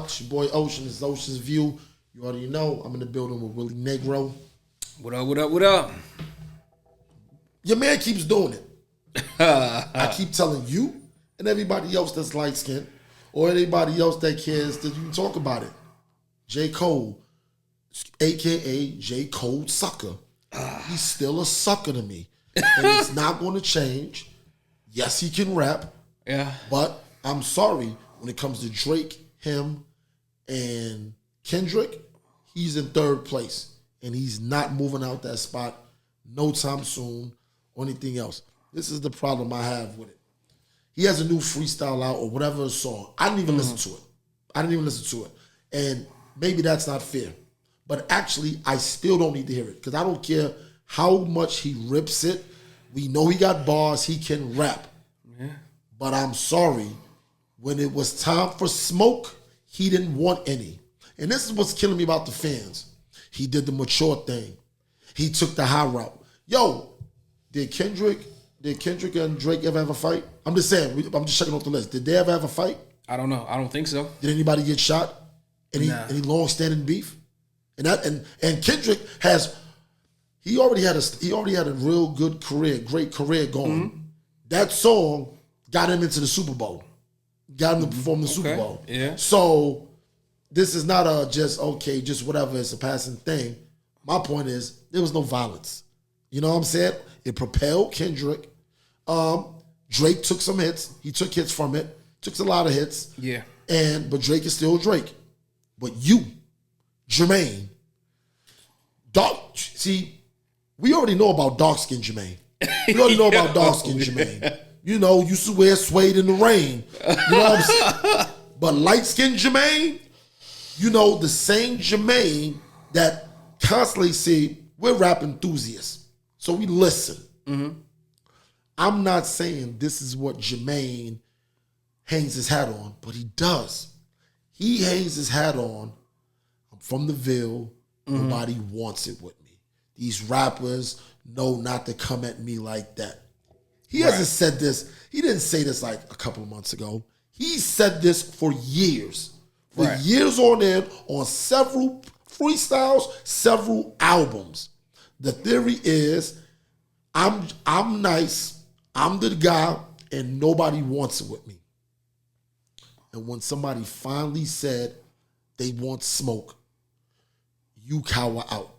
It's your boy Oshin. This is Oshin's View. You already know I'm in the building with Willie Negro. What up, what up, what up? Your man keeps doing it. I keep telling you and everybody else that's light-skinned or anybody else that cares that you can talk about it. J. Cole, a.k.a. J. Cole Sucker. He's still a sucker to me. And it's not going to change. Yes, he can rap. Yeah. But I'm sorry, when it comes to Drake, him, and Kendrick, he's in third place. And he's not moving out that spot no time soon or anything else. This is the problem I have with it. He has a new freestyle out or whatever song. I didn't even listen to it. And maybe that's not fair. But actually, I still don't need to hear it because I don't care how much he rips it. We know he got bars. He can rap. Yeah. But I'm sorry. When it was time for smoke, he didn't want any. And this is what's killing me about the fans. He did the mature thing. He took the high route. Yo, did Kendrick and Drake ever have a fight? I'm just saying. I'm just checking off the list. Did they ever have a fight? I don't know. I don't think so. Did anybody get shot? Any long-standing beef? And Kendrick he already had a real good career, great career going. Mm-hmm. That song got him into the Super Bowl. Got him to perform the Super Bowl. Yeah. So this is not just whatever, it's a passing thing. My point is there was no violence. You know what I'm saying? It propelled Kendrick. Drake took some hits. He took hits from it. Took a lot of hits. Yeah. But Drake is still Drake. But you, Jermaine, we already know about dark-skinned Jermaine. We already know about dark-skinned Jermaine. You know, used to wear suede in the rain. You know what I'm saying? But light-skinned Jermaine, you know, the same Jermaine that constantly say, we're rap enthusiasts. So we listen. Mm-hmm. I'm not saying this is what Jermaine hangs his hat on, but he does. He hangs his hat on, I'm from the Ville, nobody wants it with me. These rappers know not to come at me like that. He hasn't said this. He didn't say this like a couple of months ago. He said this for years. For years on end, on several freestyles, several albums. The theory is, I'm nice, I'm the guy, and nobody wants it with me. And when somebody finally said they want smoke, you cower out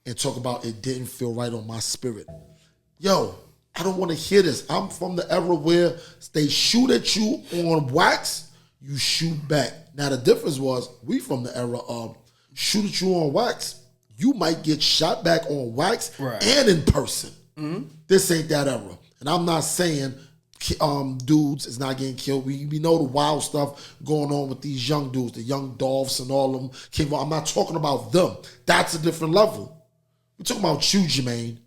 and talk about it didn't feel right on my spirit. Yo, I don't want to hear this. I'm from the era where they shoot at you on wax, you shoot back. Now the difference was, we from the era of shoot at you on wax, you might get shot back on wax and in person. Mm-hmm. This ain't that era. And I'm not saying dudes is not getting killed. We know the wild stuff going on with these young dudes, the young Dolphs and all of them. I'm not talking about them. That's a different level. We're talking about you, Jermaine.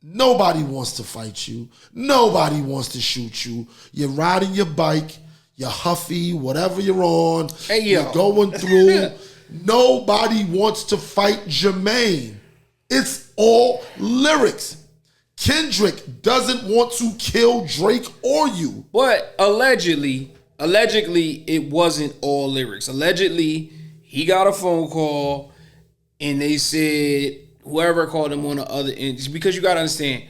Nobody wants to fight you. Nobody wants to shoot you. You're riding your bike. You're huffy, whatever you're on. Hey, yo. You're going through. Nobody wants to fight Jermaine. It's all lyrics. Kendrick doesn't want to kill Drake or you. But allegedly, it wasn't all lyrics. Allegedly, he got a phone call and they said, whoever called him on the other end, because you got to understand,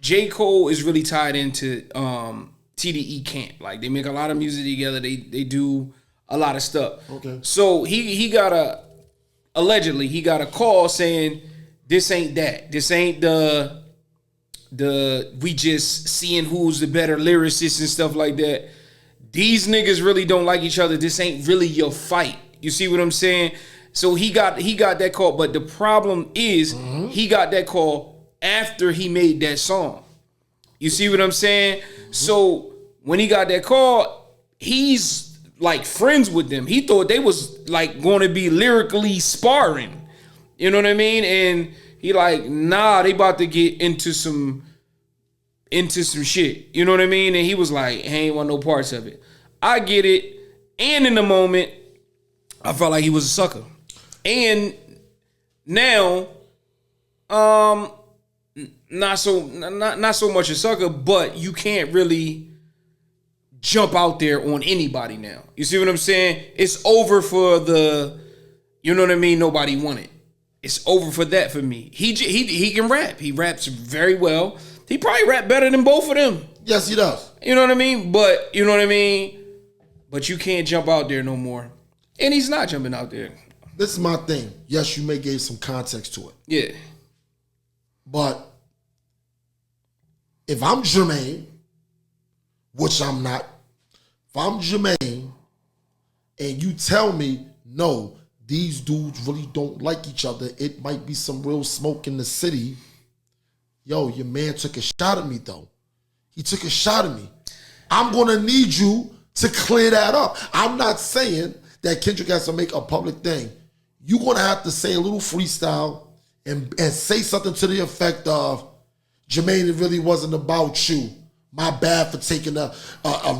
J. Cole is really tied into TDE camp. Like, they make a lot of music together. They do a lot of stuff. Okay. So allegedly he got a call saying, this ain't that. This ain't the we just seeing who's the better lyricist and stuff like that. These niggas really don't like each other. This ain't really your fight. You see what I'm saying? So he got that call, but the problem is he got that call after he made that song. You see what I'm saying? Mm-hmm. So when he got that call, he's like friends with them. He thought they was like going to be lyrically sparring. You know what I mean? And he like, nah, they about to get into some shit. You know what I mean? And he was like, he ain't want no parts of it. I get it. And in the moment, I felt like he was a sucker. And now, not so much a sucker, but you can't really jump out there on anybody now. You see what I'm saying? It's over for the, you know what I mean? Nobody won it. It's over for that for me. He can rap. He raps very well. He probably rap better than both of them. Yes, he does. You know what I mean? But you know what I mean? But you can't jump out there no more. And he's not jumping out there. This is my thing. Yes, you may give some context to it. Yeah. But if I'm Jermaine, which I'm not, if I'm Jermaine and you tell me, no, these dudes really don't like each other, it might be some real smoke in the city. Yo, your man took a shot at me though. He took a shot at me. I'm gonna need you to clear that up. I'm not saying that Kendrick has to make a public thing. You're gonna have to say a little freestyle and say something to the effect of, Jermaine, it really wasn't about you. My bad for taking a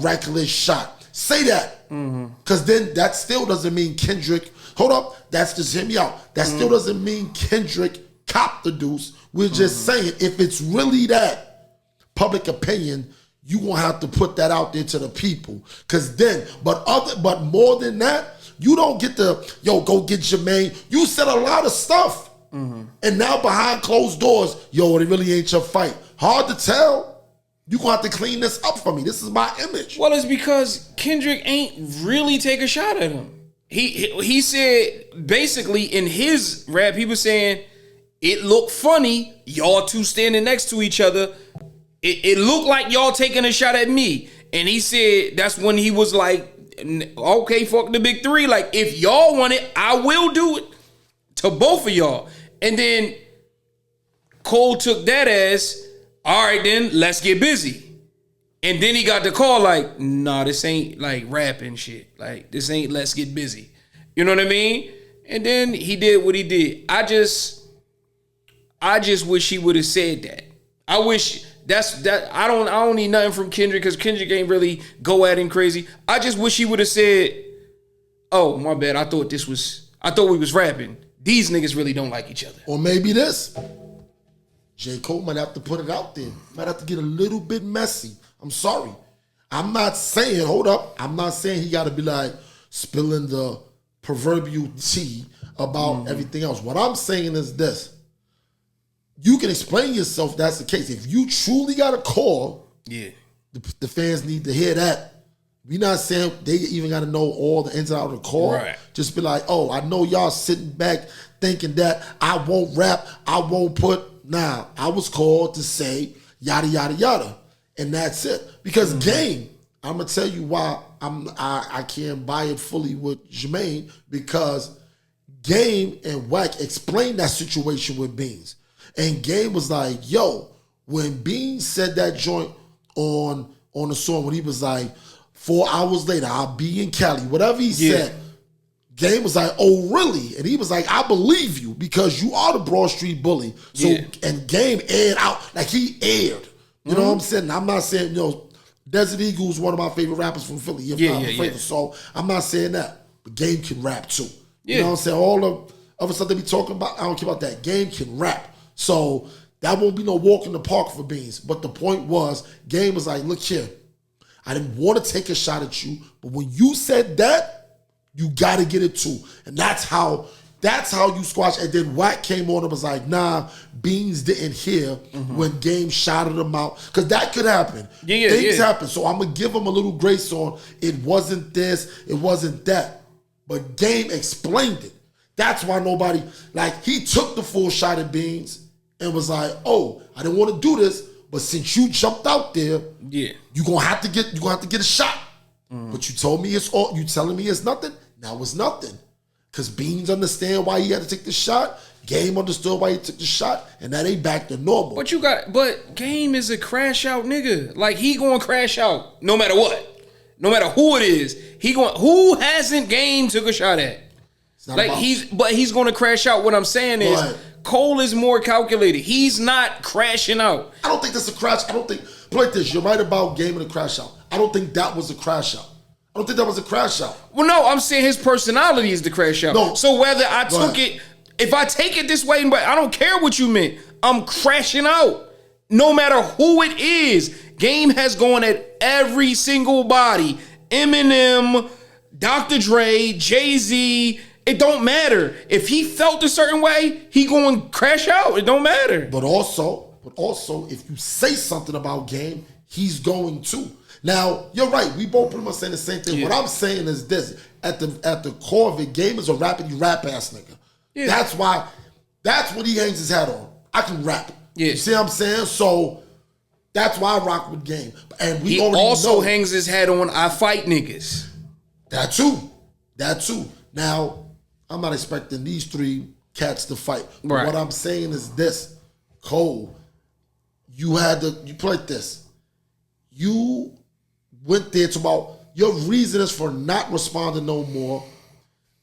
reckless shot. Say that. Because then that still doesn't mean Kendrick, hold up, that's just hear me out. That still doesn't mean Kendrick copped the deuce. We're just saying, if it's really that public opinion, you gonna have to put that out there to the people. Because then, but more than that, you don't get to, go get Jermaine. You said a lot of stuff. And now behind closed doors, it really ain't your fight. Hard to tell. You gonna have to clean this up for me. This is my image. Well, it's because Kendrick ain't really take a shot at him. He said, basically in his rap, he was saying, it looked funny, y'all two standing next to each other. It looked like y'all taking a shot at me. And he said that's when he was like, okay, fuck the big three. Like, if y'all want it, I will do it to both of y'all. And then Cole took that as, all right, then let's get busy. And then he got the call like, nah, this ain't like rapping shit. Like, this ain't let's get busy. You know what I mean? And then he did what he did. I just wish he would have said that. I wish I don't need nothing from Kendrick because Kendrick ain't really go at him crazy. I just wish he would have said, oh, my bad. I thought we was rapping. These niggas really don't like each other. Or maybe this. J. Cole might have to put it out there. Might have to get a little bit messy. I'm sorry. I'm not saying, hold up. I'm not saying he got to be like spilling the proverbial tea about everything else. What I'm saying is this. You can explain yourself if that's the case. If you truly got a call, the fans need to hear that. We're not saying they even got to know all the ins and outs of the call. Right. Just be like, oh, I know y'all sitting back thinking that I won't rap, I won't put, nah, I was called to say yada, yada, yada. And that's it. Because Game, I'm going to tell you why I can't buy it fully with Jermaine, because Game and Wack explained that situation with Beans. And Game was like, yo, when Beans said that joint on the song, when he was like, 4 hours later, I'll be in Cali, whatever he said, Game was like, oh, really? And he was like, I believe you because you are the Broad Street Bully. So, and Game aired out, like he aired. You know what I'm saying? I'm not saying, Desert Eagle's one of my favorite rappers from Philly. If not my favorite. So I'm not saying that. But Game can rap too. You know what I'm saying? All the other stuff they be talking about, I don't care about that. Game can rap. So that won't be no walk in the park for Beans. But the point was, Game was like, look here. I didn't want to take a shot at you, but when you said that, you got to get it too. And that's how you squash. And then Wack came on and was like, nah, Beans didn't hear when Game shouted him out. Because that could happen. Things happen. So I'm going to give him a little grace on it wasn't this, it wasn't that. But Game explained it. That's why nobody, like, he took the full shot at Beans and was like, oh, I didn't want to do this, but since you jumped out there, you're gonna have to get a shot. But you told me it's all, you telling me it's nothing? Now it's nothing. Cause Beans understand why he had to take the shot. Game understood why he took the shot, and that ain't back to normal. But Game is a crash out nigga. Like, he gonna crash out no matter what. No matter who it is. Who hasn't Game took a shot at? Like, he's gonna crash out. What I'm saying is, Cole is more calculated. He's not crashing out. I don't think that's a crash. But like this, you're right about Game and a crash out. I don't think that was a crash out. I don't think that was a crash out. Well, no, I'm saying his personality is the crash out. No. So whether I took it, if I take it this way, but I don't care what you meant, I'm crashing out. No matter who it is. Game has gone at every single body. Eminem, Dr. Dre, Jay-Z. It don't matter. If he felt a certain way, he going to crash out. It don't matter. But also, if you say something about Game, he's going to. Now, you're right. We both pretty much saying the same thing. Yeah. What I'm saying is this. At the core of it, Game is a rappity rap ass nigga. Yeah. That's what he hangs his hat on. I can rap. Yeah. You see what I'm saying? So that's why I rock with Game. And he also hangs his hat on I fight niggas. That too. Now, I'm not expecting these three cats to fight. Right. What I'm saying is this. Cole, you played this. You went there to about your reason is for not responding no more.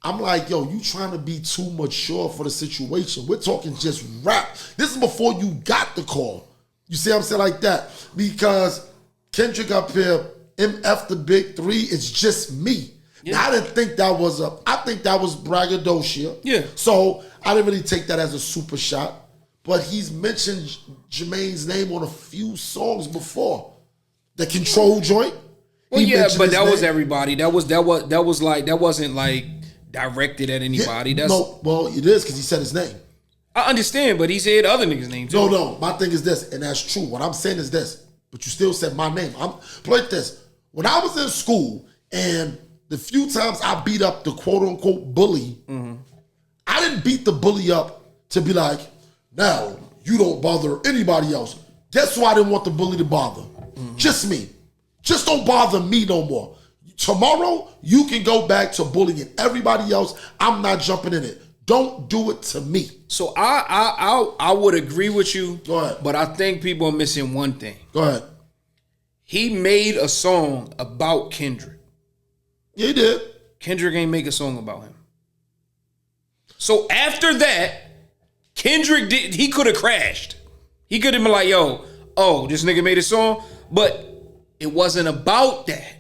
I'm like, yo, you trying to be too mature for the situation. We're talking just rap. This is before you got the call. You see what I'm saying like that? Because Kendrick up here, MF the Big Three, it's just me. Yeah. Now, I didn't think that was I think that was braggadocio. Yeah. So I didn't really take that as a super shot. But he's mentioned Jermaine's name on a few songs before. The Control joint. Well, yeah, but that was everybody. That wasn't like directed at anybody. Yeah, well, it is because he said his name. I understand, but he said other niggas' names too. No. My thing is this, and that's true. What I'm saying is this, but you still said my name. I'm like this. When I was in school, and the few times I beat up the quote unquote bully, I didn't beat the bully up to be like, now you don't bother anybody else. Guess who I didn't want the bully to bother? Just me. Just don't bother me no more. Tomorrow, you can go back to bullying everybody else. I'm not jumping in it. Don't do it to me. So I would agree with you. Go ahead. But I think people are missing one thing. Go ahead. He made a song about Kendrick. Yeah, he did. Kendrick ain't make a song about him. So after that, Kendrick he could have crashed. He could have been like, this nigga made a song. But it wasn't about that.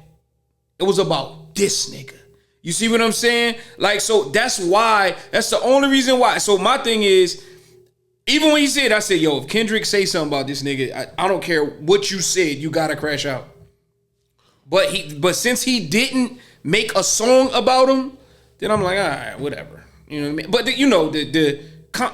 It was about this nigga. You see what I'm saying? Like, so that's the only reason why. So my thing is, even when he said, I said, if Kendrick say something about this nigga, I don't care what you said, you gotta crash out. But since he didn't make a song about him, then I'm like, all right, whatever. You know what I mean? But the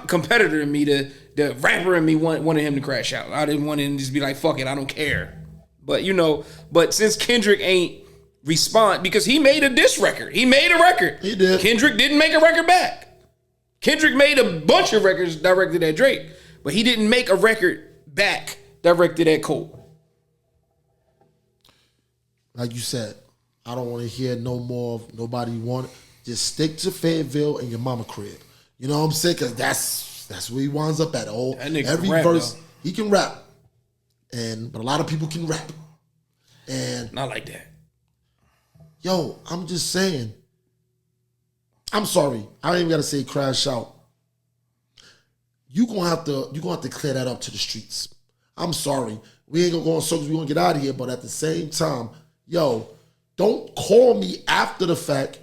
competitor in me, the rapper in me wanted him to crash out. I didn't want him to just be like, fuck it, I don't care. But since Kendrick ain't respond, because he made a diss record. He made a record. He did. Kendrick didn't make a record back. Kendrick made a bunch of records directed at Drake, but he didn't make a record back directed at Cole. Like you said, I don't want to hear no more of nobody want it. Just stick to Fayetteville and your mama crib. You know what I'm saying? Because that's where he winds up at. Every verse, he can rap. But a lot of people can rap. And not like that. Yo, I'm just saying. I'm sorry. I ain't even gotta say crash out. You're gonna have to clear that up to the streets. I'm sorry. We ain't gonna go on circles, we're gonna get out of here, but at the same time, don't call me after the fact,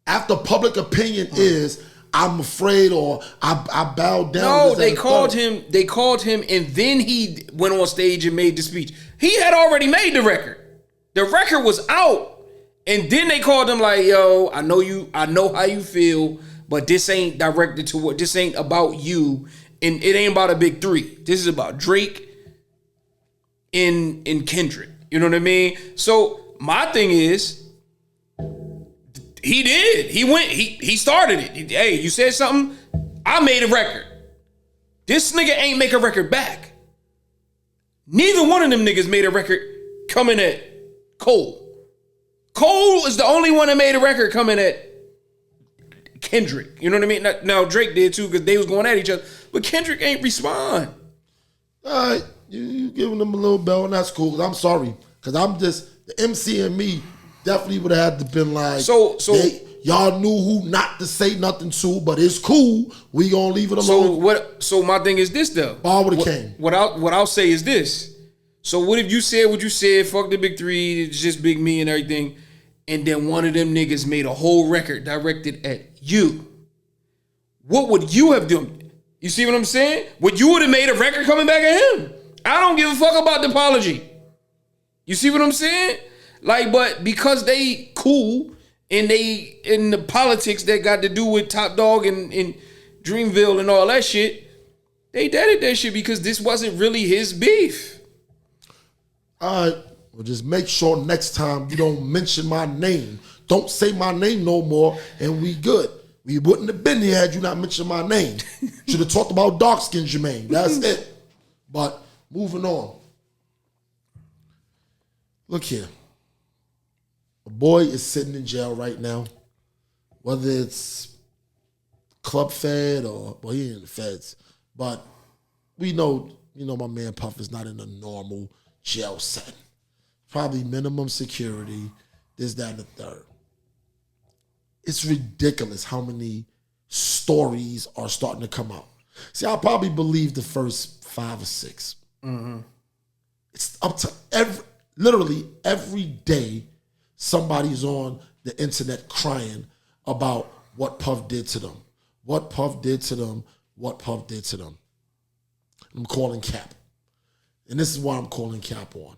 after public opinion is I'm afraid or I bowed down. No, they called him, and then he went on stage and made the speech. He had already made the record. The record was out. And then they called him like, I know how you feel, but this ain't directed to this ain't about you. And it ain't about a big three. This is about Drake and Kendrick. You know what I mean? So my thing is, he did. He started it. Hey, you said something? I made a record. This nigga ain't make a record back. Neither one of them niggas made a record coming at Cole. Cole is the only one that made a record coming at Kendrick. You know what I mean? Now Drake did too because they was going at each other. But Kendrick ain't respond. All right, you giving them a little bell and that's cool. I'm sorry because I'm just the MC and me definitely would have had to been like y'all knew who not to say nothing to, but it's cool. We gonna leave it alone. So my thing is this though. Ball would have came. What I'll say is this. So what if you said what you said, fuck the big three, it's just big me and everything, and then one of them niggas made a whole record directed at you? What would you have done? You see what I'm saying? You would have made a record coming back at him. I don't give a fuck about the apology. You see what I'm saying? Like, but because they cool and they in the politics that got to do with Top Dog and Dreamville and all that shit, they deaded that shit because this wasn't really his beef. All right, well, just make sure next time you don't mention my name. Don't say my name no more, and we good. We wouldn't have been here had you not mentioned my name. Should have talked about dark skin Jermaine. That's it. But moving on. Look here. A boy is sitting in jail right now. Whether it's club fed or, well, he ain't in the feds. But we know, my man Puff is not in a normal jail setting. Probably minimum security, this, that, and the third. It's ridiculous how many stories are starting to come out. See, I probably believe the first 5 or 6. Mm-hmm. It's up to literally every day somebody's on the internet crying about what Puff did to them. What Puff did to them. What Puff did to them. I'm calling Cap. And this is why I'm calling Cap on.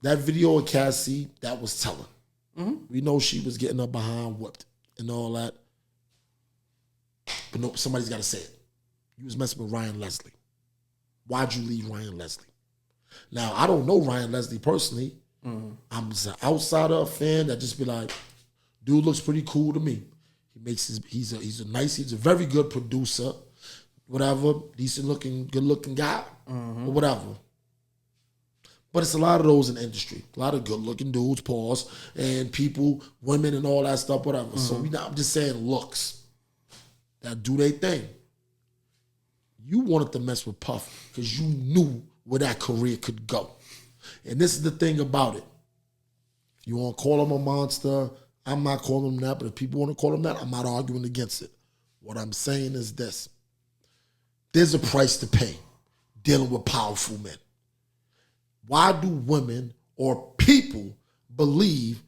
That video of Cassie, that was telling. Mm-hmm. We know she was getting her behind whipped and all that. But no, somebody's got to say it. You was messing with Ryan Leslie. Why'd you leave Ryan Leslie? Now, I don't know Ryan Leslie personally. Mm-hmm. I'm an outsider, a fan that just be like, dude looks pretty cool to me. He's a very good producer, whatever, decent looking, good looking guy, or whatever. But it's a lot of those in the industry. A lot of good looking dudes, pause, and people, women and all that stuff, whatever. So I'm just saying looks. That do they thing. You wanted to mess with Puff because you knew where that career could go. And this is the thing about it. If you want to call him a monster, I'm not calling him that, but if people want to call him that, I'm not arguing against it. What I'm saying is this. There's a price to pay dealing with powerful men. Why do women or people believe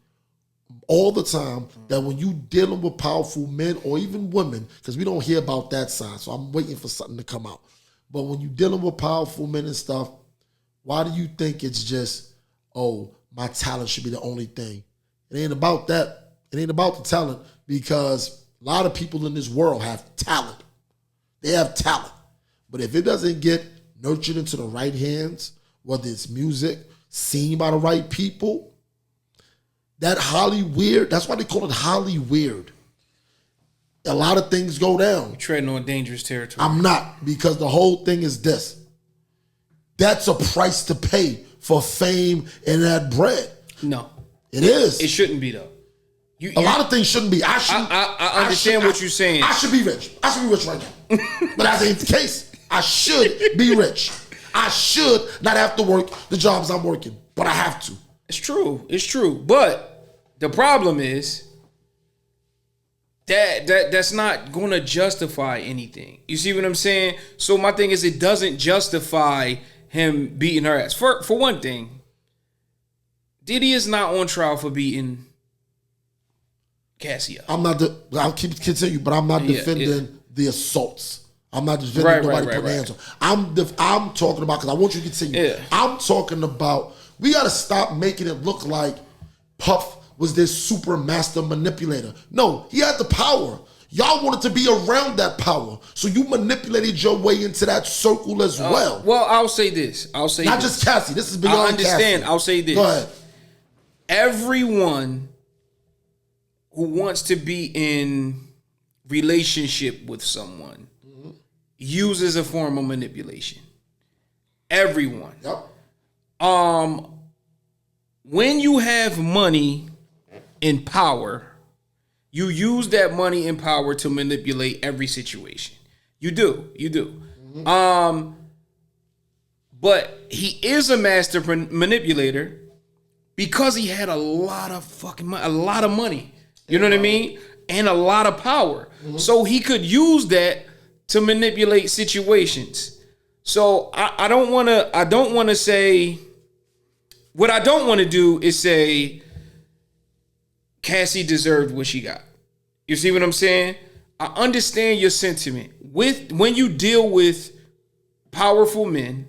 all the time that when you dealing with powerful men or even women, because we don't hear about that side, so I'm waiting for something to come out. But when you're dealing with powerful men and stuff, why do you think it's just, oh, my talent should be the only thing? It ain't about that. It ain't about the talent, because a lot of people in this world have talent. They have talent. But if it doesn't get nurtured into the right hands, whether it's music, seen by the right people, that Hollyweird, that's why they call it Hollyweird. A lot of things go down. You're treading on dangerous territory. I'm not, because the whole thing is this. That's a price to pay for fame and that bread. No. It is. It shouldn't be, though. A lot of things shouldn't be. I understand what you're saying. I should be rich. I should be rich right now. But that ain't the case. I should be rich. I should not have to work the jobs I'm working, but I have to. It's true. It's true. But the problem is that's not going to justify anything. You see what I'm saying? So my thing is, it doesn't justify him beating her ass. For one thing, Diddy is not on trial for beating Cassie up. I'll keep continue, but I'm not defending the assaults. I'm not defending nobody putting hands on. I'm talking about, because I want you to continue. Yeah. I'm talking about, we got to stop making it look like Puff was this super master manipulator. No, he had the power. Y'all wanted to be around that power. So you manipulated your way into that circle as well. Well, I'll say this. Not just Cassie. This is beyond Cassie. I understand. I'll say this. Go ahead. Everyone who wants to be in relationship with someone uses a form of manipulation. Everyone. Yep. When you have money and power, you use that money and power to manipulate every situation. You do. Mm-hmm. But he is a master manipulator because he had a lot of fucking money, a lot of money. You know what I mean? And a lot of power. Mm-hmm. So he could use that to manipulate situations. So I don't want to say, what I don't want to do is say Cassie deserved what she got. You see what I'm saying? I understand your sentiment. When you deal with powerful men,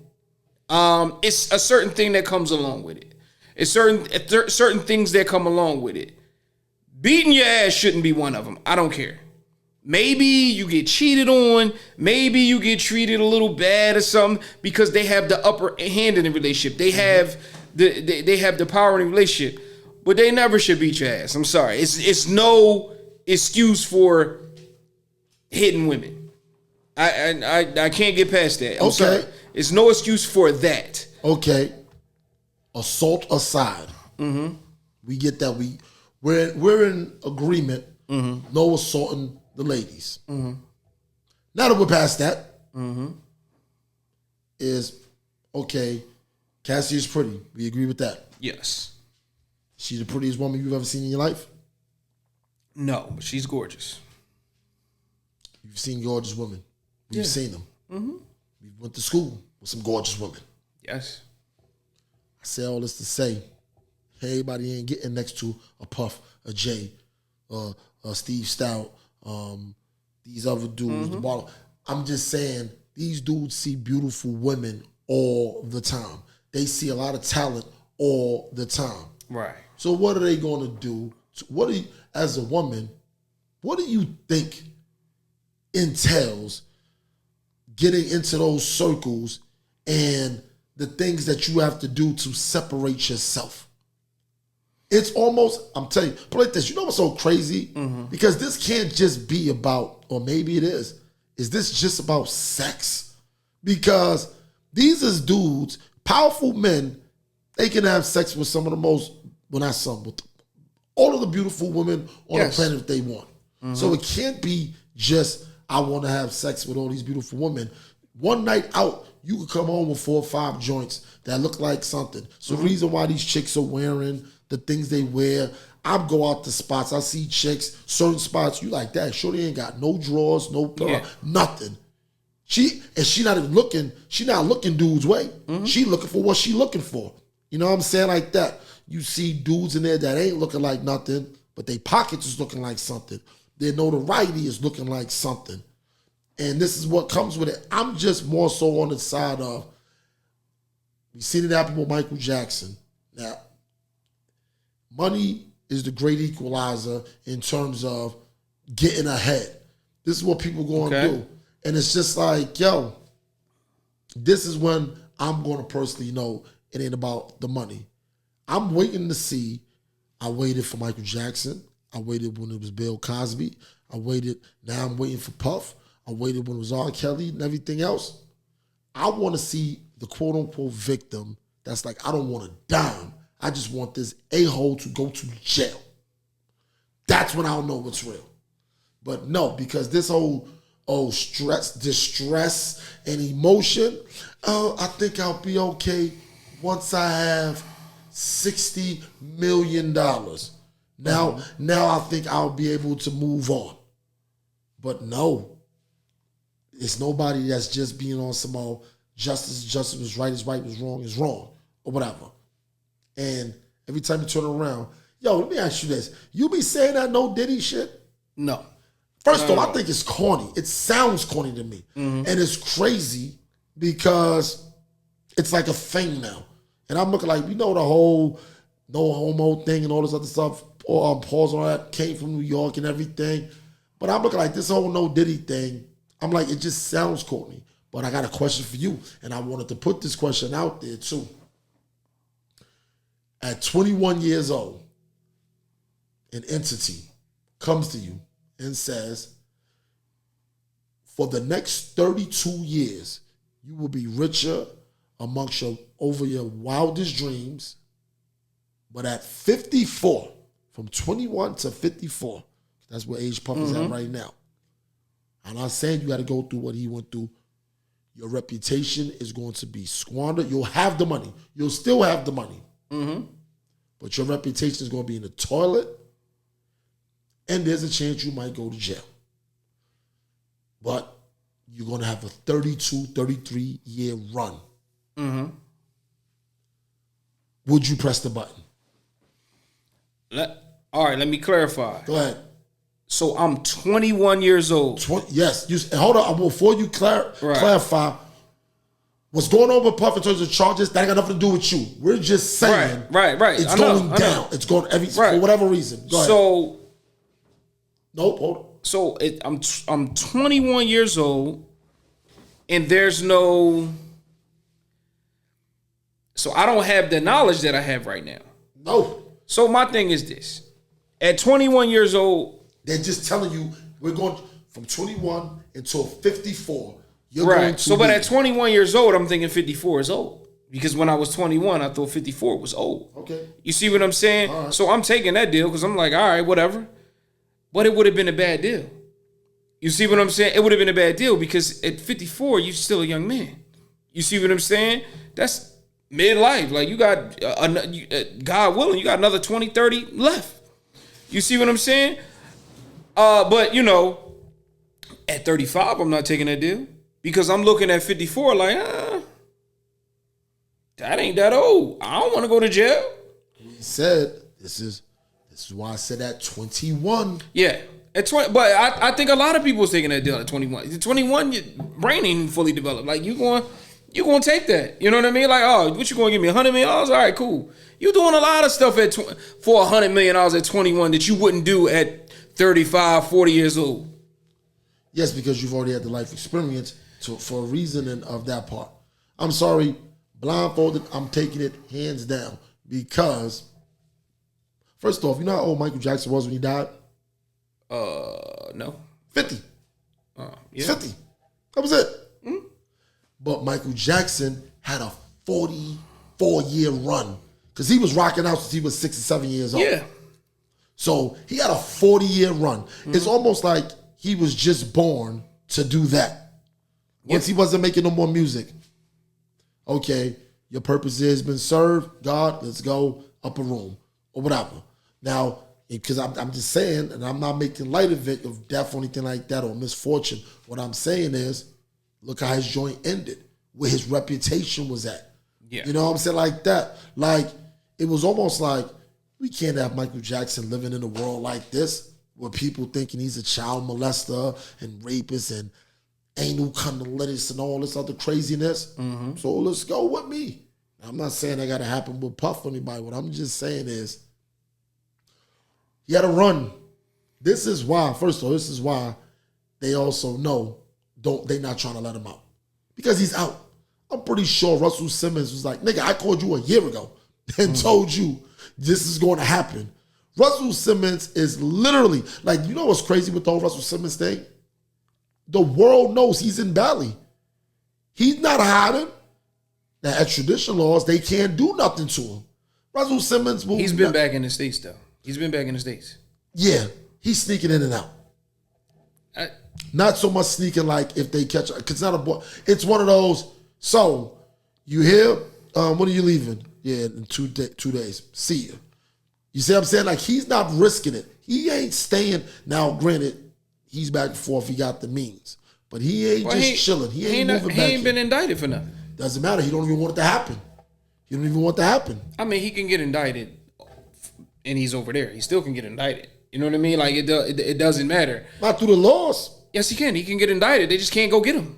It's a certain thing that comes along with it. It's certain things that come along with it. Beating your ass shouldn't be one of them. I don't care. Maybe you get cheated on. Maybe you get treated a little bad or something because they have the upper hand in the relationship. They have they have the power in the relationship, but they never should beat your ass. I'm sorry. It's no excuse for hitting women. I can't get past that. I'm sorry. It's no excuse for that. Okay. Assault aside, we get that we're in agreement. No assaulting the ladies. Now that we're past that, is okay. Cassie is pretty. We agree with that. Yes. She's the prettiest woman you've ever seen in your life? No, but she's gorgeous. You've seen gorgeous women. You've seen them. We went to school with some gorgeous women. Yes. I say all this to say, everybody ain't getting next to a Puff, a Jay, a Steve Stout, these other dudes. I'm just saying, these dudes see beautiful women all the time. They see a lot of talent all the time. Right. So what are they going to do? As a woman, what do you think entails getting into those circles and the things that you have to do to separate yourself? It's almost, I'm telling you, but like this, you know what's so crazy? Because this can't just be about, or maybe it is this just about sex? Because these is dudes, powerful men, they can have sex with some of the most, well, not some, with all of the beautiful women on the planet if they want. So it can't be just, I want to have sex with all these beautiful women. One night out, you could come home with 4 or 5 joints that look like something. So the reason why these chicks are wearing the things they wear, I go out to spots, I see chicks, certain spots, you like that. Shorty ain't got no drawers, no nothing. She not even looking, she not looking dude's way. She looking for what she looking for. You know what I'm saying? Like that. You see dudes in there that ain't looking like nothing, but they pockets is looking like something. Their notoriety is looking like something. And this is what comes with it. I'm just more so on the side of, we seen it happen with Michael Jackson. Now, money is the great equalizer in terms of getting ahead. This is what people going to do. And it's just like, yo, this is when I'm going to personally know it ain't about the money. I'm waiting to see. I waited for Michael Jackson. I waited when it was Bill Cosby. I waited. Now I'm waiting for Puff. I waited when it was R. Kelly and everything else. I want to see the quote-unquote victim that's like, I don't want a dime. I just want this a-hole to go to jail. That's when I'll know what's real. But no, because this whole stress, distress, and emotion, I think I'll be okay once I have $60 million. Now I think I'll be able to move on. But no, it's nobody that's just being on some old justice was right, is right, is wrong, or whatever. And every time you turn around, yo, let me ask you this. You be saying that no Diddy shit? No. First off, I think it's corny. It sounds corny to me. And it's crazy because it's like a thing now. And I'm looking like, you know, the whole no homo thing and all this other stuff, pause on that, came from New York and everything. But I'm looking like this whole no Diddy thing, I'm like, it just sounds corny. But I got a question for you, and I wanted to put this question out there too. At 21 years old, an entity comes to you and says, for the next 32 years, you will be richer over your wildest dreams. But at 54, from 21 to 54, that's where age Puff is at right now. I'm not saying you got to go through what he went through. Your reputation is going to be squandered. You'll have the money. You'll still have the money. But your reputation is going to be in the toilet. And there's a chance you might go to jail. But you're going to have a 32, 33-year run. Would you press the button? All right, let me clarify. Go ahead. So I'm 21 years old. Yes. Hold on. Before you clarify, What's going on with Puff in terms of charges, that ain't got nothing to do with you. We're just saying right. It's going down. It's going for whatever reason. Go ahead. Nope, hold on. So I'm 21 years old, and there's no. So I don't have the knowledge that I have right now. No. So my thing is this: at 21 years old, they're just telling you we're going from 21 until 54. You're right. Going to so, but at 21 years old, I'm thinking 54 is old because when I was 21, I thought 54 was old. Okay. You see what I'm saying? Right. So I'm taking that deal because I'm like, all right, whatever. But it would have been a bad deal. You see what I'm saying? It would have been a bad deal because at 54, you're still a young man. You see what I'm saying? That's midlife. Like you got, God willing, you got another 20, 30 left. You see what I'm saying? But you know, at 35, I'm not taking that deal because I'm looking at 54 like, that ain't that old. I don't want to go to jail. He said, this is why I said at 21. Yeah. At 20, but I think a lot of people was taking that deal at 21. At 21, your brain ain't fully developed. Like you going to take that. You know what I mean? Like, oh, what you going to give me, $100 million? All right, cool. You doing a lot of stuff for $100 million at 21 that you wouldn't do at 35, 40 years old. Yes, because you've already had the life experience for a reason and of that part. I'm sorry, blindfolded, I'm taking it hands down because, first off, you know how old Michael Jackson was when he died? No. 50. Yeah. 50. That was it. Mm-hmm. But Michael Jackson had a 44-year run because he was rocking out since he was 6 or 7 years old. Yeah. So he had a 40-year run. Mm-hmm. It's almost like he was just born to do that. Once he wasn't making no more music. Okay, your purpose has been served. God, let's go up a room or whatever. Now, because I'm just saying, and I'm not making light of it, of death or anything like that or misfortune. What I'm saying is, look how his joint ended, where his reputation was at. Yeah. You know what I'm saying? Like that. Like, it was almost like, we can't have Michael Jackson living in a world like this, where people thinking he's a child molester and rapist and anal cunnilingus and all this other craziness. Mm-hmm. So let's go with me. I'm not saying that got to happen with Puff or anybody. What I'm just saying is, he had a run. This is why, first of all, this is why they also know they not trying to let him out. Because he's out. I'm pretty sure Russell Simmons was like, nigga, I called you a year ago and told you this is going to happen. Russell Simmons is literally, like, you know what's crazy with the whole Russell Simmons thing? The world knows he's in Bali. He's not hiding. Now, extradition laws, they can't do nothing to him. Russell Simmons will... He's been back in the States, though. He's been back in the States. Yeah, he's sneaking in and out. Not so much sneaking like if they catch... Because it's not a boy. It's one of those, so, you here? When are you leaving? Yeah, in 2 days. See you. You see what I'm saying? Like, he's not risking it. He ain't staying... Now, granted, he's back and forth. He got the means. But he ain't chilling. He ain't moving back. He ain't been indicted for nothing. Doesn't matter. He don't even want it to happen. He don't even want it to happen. I mean, he can get indicted and he's over there. He still can get indicted. You know what I mean? Like, it doesn't matter. Not through the laws. Yes, he can. He can get indicted. They just can't go get him.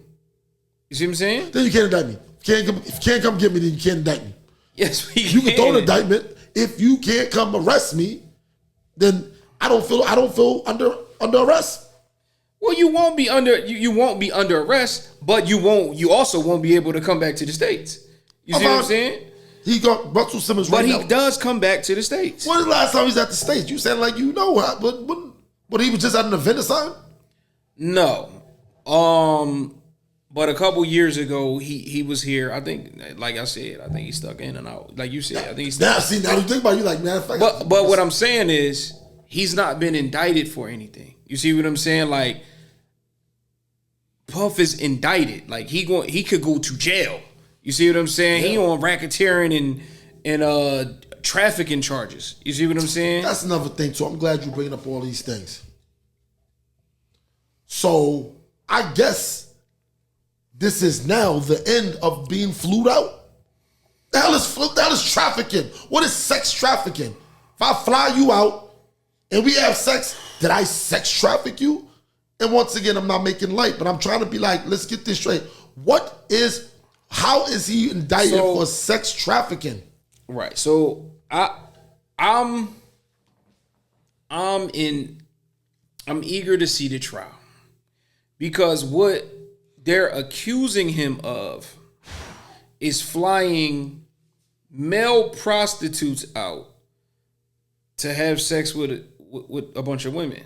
You see what I'm saying? Then you can't indict me. If you can't come get me, then you can't indict me. Yes, you can throw an indictment. If you can't come arrest me, then I don't feel under arrest. Well, you won't be under arrest, but you also won't be able to come back to the States. You see what I'm saying? He got Russell Simmons right now. But he does come back to the States. When was the last time he's at the States? You sound like you know. But he was just at an event or something? No. But a couple years ago, he was here. I think, like I said, I think he's stuck in and out. Like you said, I think he's stuck. Now you think about it, you like, man. But what I'm saying is, he's not been indicted for anything. You see what I'm saying? Like, Puff is indicted. Like, he could go to jail. You see what I'm saying? Yeah. He on racketeering and trafficking charges. You see what I'm saying? That's another thing too. I'm glad you're bringing up all these things. So I guess this is now the end of being flued out. The hell is trafficking? What is sex trafficking? If I fly you out and we have sex, did I sex traffic you? And once again, I'm not making light, but I'm trying to be like, let's get this straight. What is How is he indicted for sex trafficking? Right. So I'm eager to see the trial because what they're accusing him of is flying male prostitutes out to have sex with a bunch of women.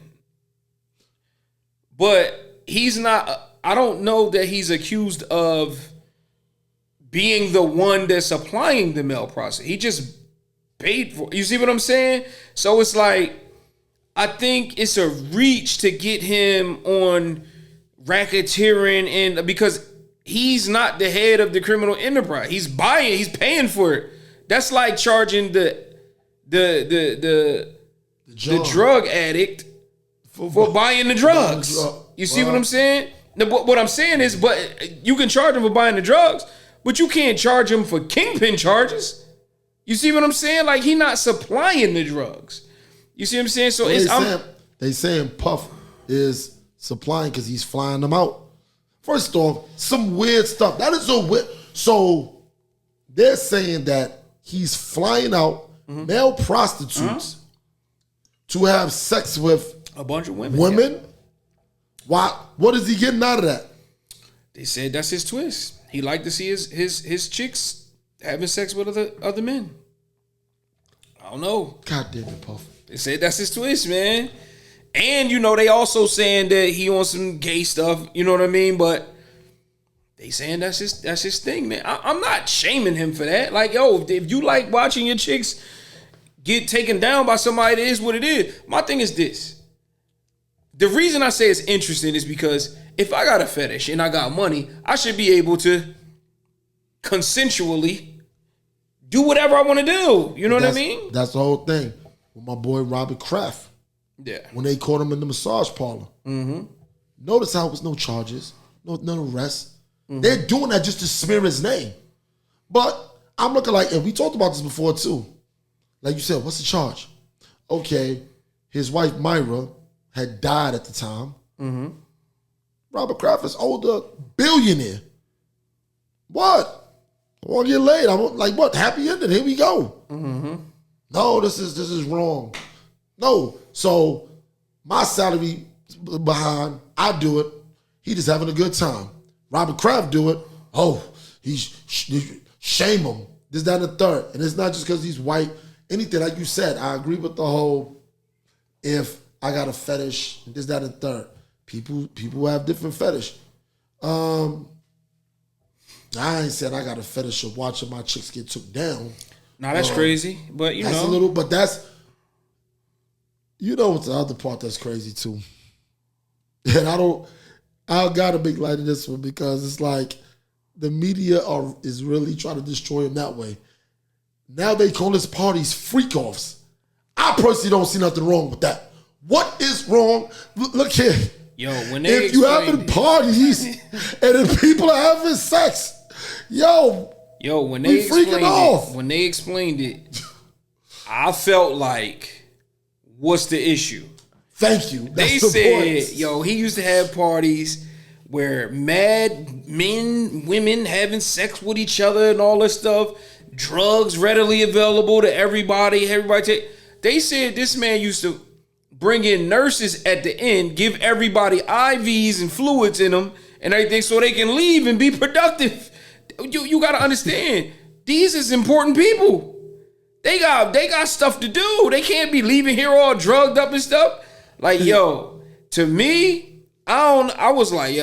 But he's not, I don't know that he's accused of being the one that's supplying the male prostitute. He just paid for it. You see what I'm saying? So it's like, I think it's a reach to get him on racketeering, and because he's not the head of the criminal enterprise. He's paying for it. That's like charging the drug addict for buying the drugs. You see what I'm saying? Now, what I'm saying is, but you can charge him for buying the drugs, but you can't charge him for kingpin charges. You see what I'm saying? Like, he not supplying the drugs. You see what I'm saying? So they saying Puff is supplying because he's flying them out. First off, some weird stuff. That is so weird. So they're saying that he's flying out male prostitutes to have sex with a bunch of women. Yeah. Why? What is he getting out of that? They said that's his twist. He liked to see his chicks having sex with other men. I don't know. God damn it, Puff. They said that's his twist, man. And, you know, they also saying that he on some gay stuff, you know what I mean? But they saying that's his thing, man. I'm not shaming him for that. Like, yo, if you like watching your chicks get taken down by somebody, it is what it is. My thing is this. The reason I say it's interesting is because if I got a fetish and I got money, I should be able to consensually do whatever I want to do. You know what I mean? That's the whole thing. With my boy Robert Kraft. Yeah. When they caught him in the massage parlor. Notice how it was no charges, no arrests. They're doing that just to smear his name. But I'm looking like, and we talked about this before too. Like you said, what's the charge? Okay, his wife Myra had died at the time. Robert Kraft is older, billionaire. What? I want to get laid. I'm like, what? Happy ending. Here we go. No, this is wrong. No. So my salary behind, I do it. He just having a good time. Robert Kraft do it. Oh, he's shame him. This, that, and the third. And it's not just because he's white. Anything, like you said, I agree with the whole, if I got a fetish, this, that, and the third. People have different fetish. I ain't said I got a fetish of watching my chicks get took down. Nah, that's crazy. But you that's know. A little, but that's, you know what's the other part that's crazy too. And I gotta make light of this one because it's like the media is really trying to destroy him that way. Now they call his parties freak-offs. I personally don't see nothing wrong with that. What is wrong? Look here. Yo, when they if you having parties and if people are having sex, when they explained it, I felt like, what's the issue? Thank you. They said, he used to have parties where mad men, women having sex with each other and all this stuff, drugs readily available to everybody. They said this man used to bring in nurses at the end, give everybody IVs and fluids in them and everything so they can leave and be productive. You got to understand, these is important people. They got stuff to do. They can't be leaving here all drugged up and stuff. Like, to me, I was like,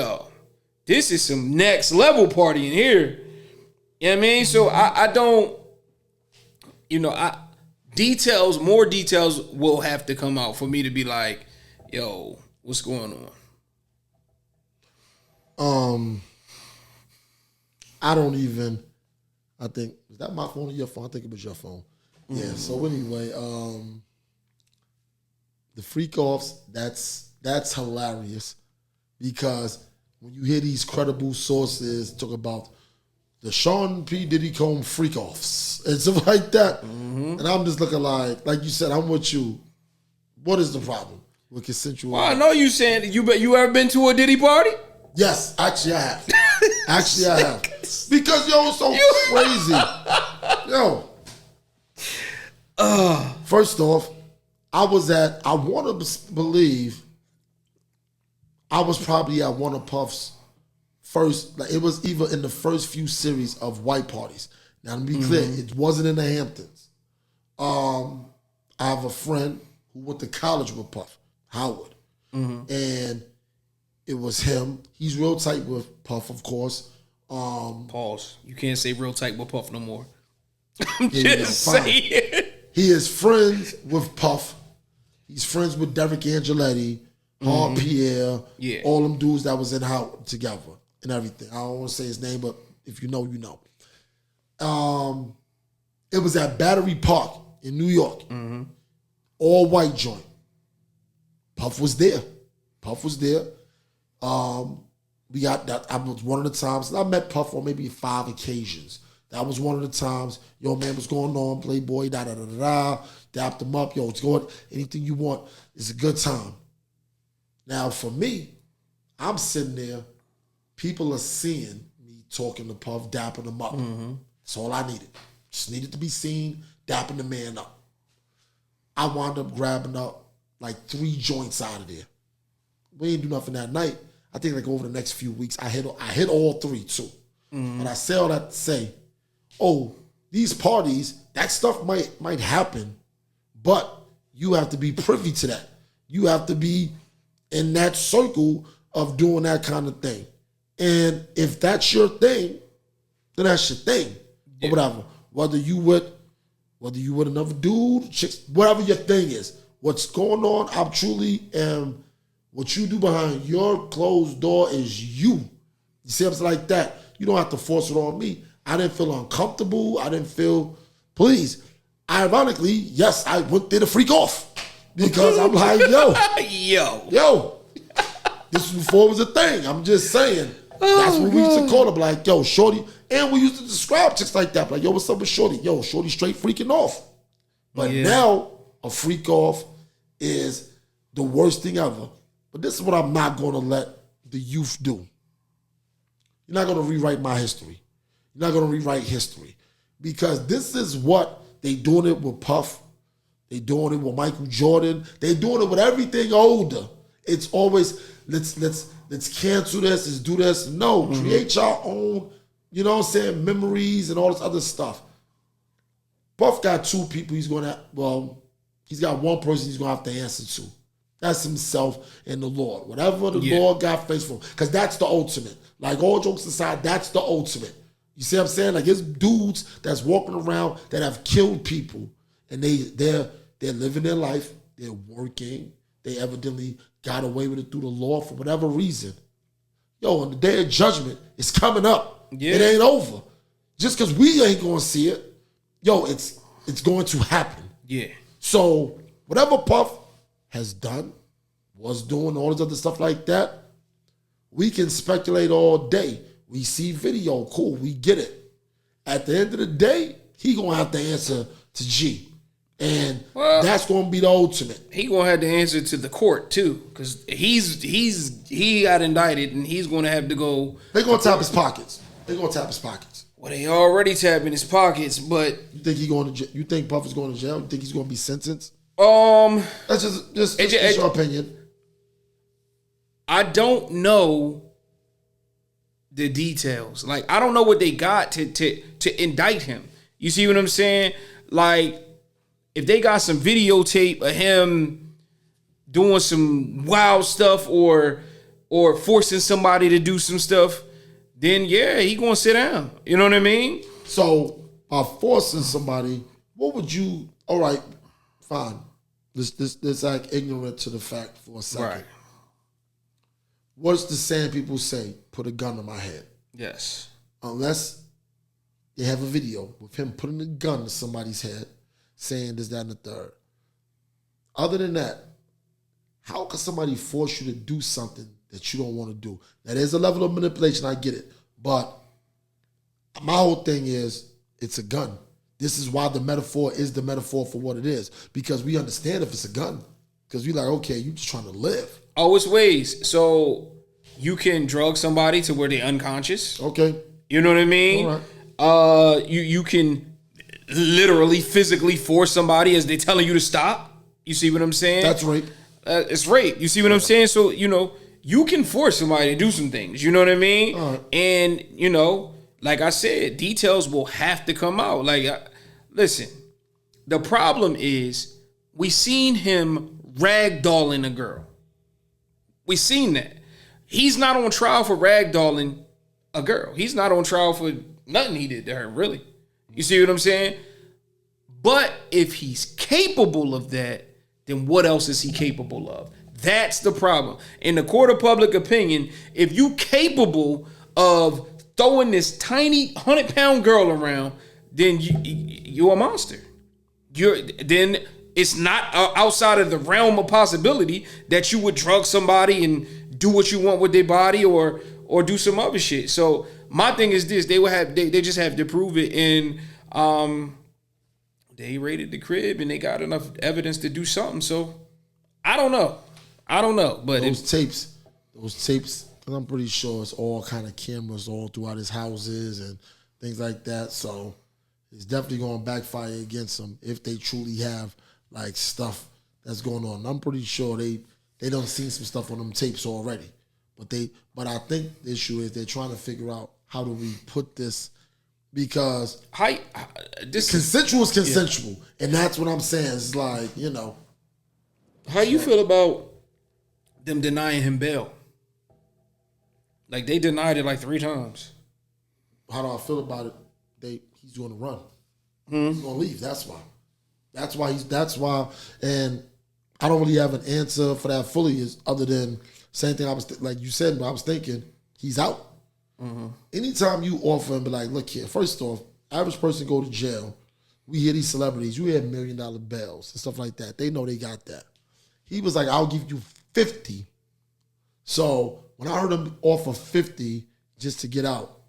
this is some next level party in here. You know what I mean? So I don't, more details will have to come out for me to be like, what's going on? I think, is that my phone or your phone? I think it was your phone. Yeah, so anyway, the freak-offs, that's hilarious because when you hear these credible sources talk about the Sean P. Diddy Combs freak-offs and stuff like that, and I'm just looking like you said, I'm with you. What is the problem with consensual? Well, I know you saying you ever been to a Diddy party? Yes, actually I have. Actually, I have. Because, yo, it's so crazy. Yo. First off, I want to believe I was probably at one of Puff's first, like it was either in the first few series of White Parties. Now, to be clear, it wasn't in the Hamptons. I have a friend who went to college with Puff, Howard. And it was him. He's real tight with Puff, of course. Pause. You can't say real tight with Puff no more. Just saying. He is friends with Puff. He's friends with Derek Angeletti, Paul Pierre, all them dudes that was in Howard together and everything. I don't want to say his name, but if you know, you know. It was at Battery Park in New York. All white joint. Puff was there. We got that. I was one of the times, and I met Puff on maybe 5 occasions. That was one of the times, yo, man, what's going on? Playboy, da-da-da-da-da. Dapped him up. Yo, it's going, anything you want. It's a good time. Now, for me, I'm sitting there. People are seeing me talking to Puff, dapping him up. That's all I needed. Just needed to be seen, dapping the man up. I wound up grabbing up like 3 joints out of there. We didn't do nothing that night. I think like over the next few weeks, I hit all 3 too. And I say all that to say, these parties, that stuff might happen, but you have to be privy to that. You have to be in that circle of doing that kind of thing. And if that's your thing, then that's your thing. Or whatever. Whether you with another dude, chicks, whatever your thing is. What's going on, I truly am, what you do behind your closed door is you. You see what I'm saying? Like that. You don't have to force it on me. I didn't feel uncomfortable. I didn't feel, please. Ironically, yes, I went there to freak off. Because I'm like, yo. This was before it was a thing. I'm just saying. That's what we used to call it. Like, yo, shorty. And we used to describe chicks like that. Like, yo, what's up with shorty? Yo, shorty straight freaking off. But now, a freak off is the worst thing ever. But this is what I'm not going to let the youth do. You're not going to rewrite my history. You're not going to rewrite history. Because this is what they doing it with Puff. They doing it with Michael Jordan. They doing it with everything older. It's always, let's cancel this, let's do this. No, create your own, you know what I'm saying, memories and all this other stuff. Puff got 2 people he's got one person he's going to have to answer to. That's himself and the Lord. Whatever the Lord got faced for. Because that's the ultimate. Like, all jokes aside, that's the ultimate. You see what I'm saying? Like, it's dudes that's walking around that have killed people. And they're living their life. They're working. They evidently got away with it through the law for whatever reason. Yo, on the day of judgment, it's coming up. It ain't over. Just because we ain't going to see it, yo, it's going to happen. So, whatever Puff has done, was doing, all this other stuff like that, we can speculate all day. We see video, cool, we get it. At the end of the day, he gonna have to answer to G. And that's gonna be the ultimate. He gonna have to answer to the court too, because he got indicted and he's gonna have to go. They're gonna tap his pockets. Well, they already tapping his pockets, but you think he going to jail? You think Puff is going to jail? You think he's gonna be sentenced? That's just your opinion. I don't know the details. Like, I don't know what they got to indict him. You see what I'm saying? Like, if they got some videotape of him doing some wild stuff or forcing somebody to do some stuff, then he gonna sit down. You know what I mean? So by forcing somebody, what would you? All right, fine. Let's act ignorant to the fact for a second. Right. What's the saying people say? Put a gun on my head. Yes. Unless they have a video with him putting a gun to somebody's head, saying this, that, and the third. Other than that, how can somebody force you to do something that you don't want to do? Now, there's a level of manipulation, I get it. But my whole thing is, it's a gun. This is why the metaphor is the metaphor for what it is. Because we understand if it's a gun. Because we like, okay, you just trying to live. Oh, it's ways. So You can drug somebody to where they're unconscious. Okay. You know what I mean? All right. You can literally physically force somebody as they're telling you to stop. You see what I'm saying? That's rape. It's rape. You see what I'm saying? So, you can force somebody to do some things. You know what I mean? All right. And, like I said, details will have to come out. Like, listen, the problem is we seen him ragdolling a girl. We seen that. He's not on trial for ragdolling a girl. He's not on trial for nothing he did to her, really. You see what I'm saying? But if he's capable of that, then what else is he capable of? That's the problem. In the court of public opinion, if you capable of throwing this tiny 100-pound girl around, then you're a monster. Then it's not outside of the realm of possibility that you would drug somebody and do what you want with their body or do some other shit. So my thing is this: they just have to prove it, and they raided the crib and they got enough evidence to do something. So I don't know, but those tapes, and I'm pretty sure it's all kind of cameras all throughout his houses and things like that. So it's definitely going to backfire against them if they truly have like stuff that's going on. I'm pretty sure they done seen some stuff on them tapes already. But I think the issue is they're trying to figure out how do we put this, because consensual is consensual. Yeah. And that's what I'm saying. It's like, How you feel about them denying him bail? Like, they denied it like 3 times. How do I feel about it? He's going to run. He's going to leave. That's why. And I don't really have an answer for that fully, is other than same thing I was like you said, but I was thinking he's out. Mm-hmm. Anytime you offer and be like, look here, first off, average person go to jail. We hear these celebrities, you hear $1 million bails and stuff like that. They know they got that. He was like, I'll give you 50. So when I heard him offer 50 just to get out,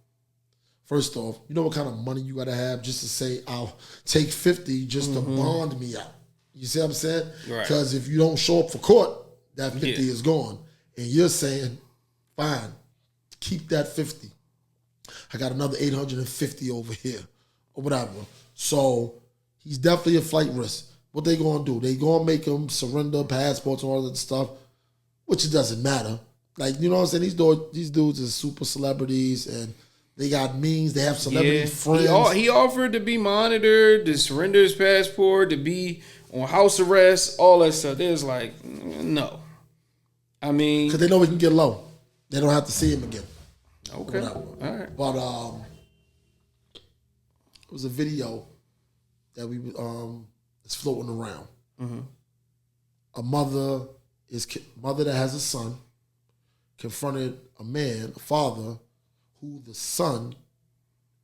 first off, you know what kind of money you got to have just to say, I'll take 50 just to bond me out. You see what I'm saying? Because if you don't show up for court, that 50 is gone. And you're saying, fine, keep that 50. I got another 850 over here or whatever. So he's definitely a flight risk. What they going to do? They going to make him surrender passports and all that stuff, which it doesn't matter. Like, you know what I'm saying? These dudes are super celebrities and they got means. They have celebrity friends. He offered to be monitored, to surrender his passport, to be on house arrest, all that stuff. There's like, no. I mean, because they know we can get low. They don't have to see him again. Okay. All right. But it was a video that it's floating around. Mm-hmm. A mother that has a son confronted a father, who the son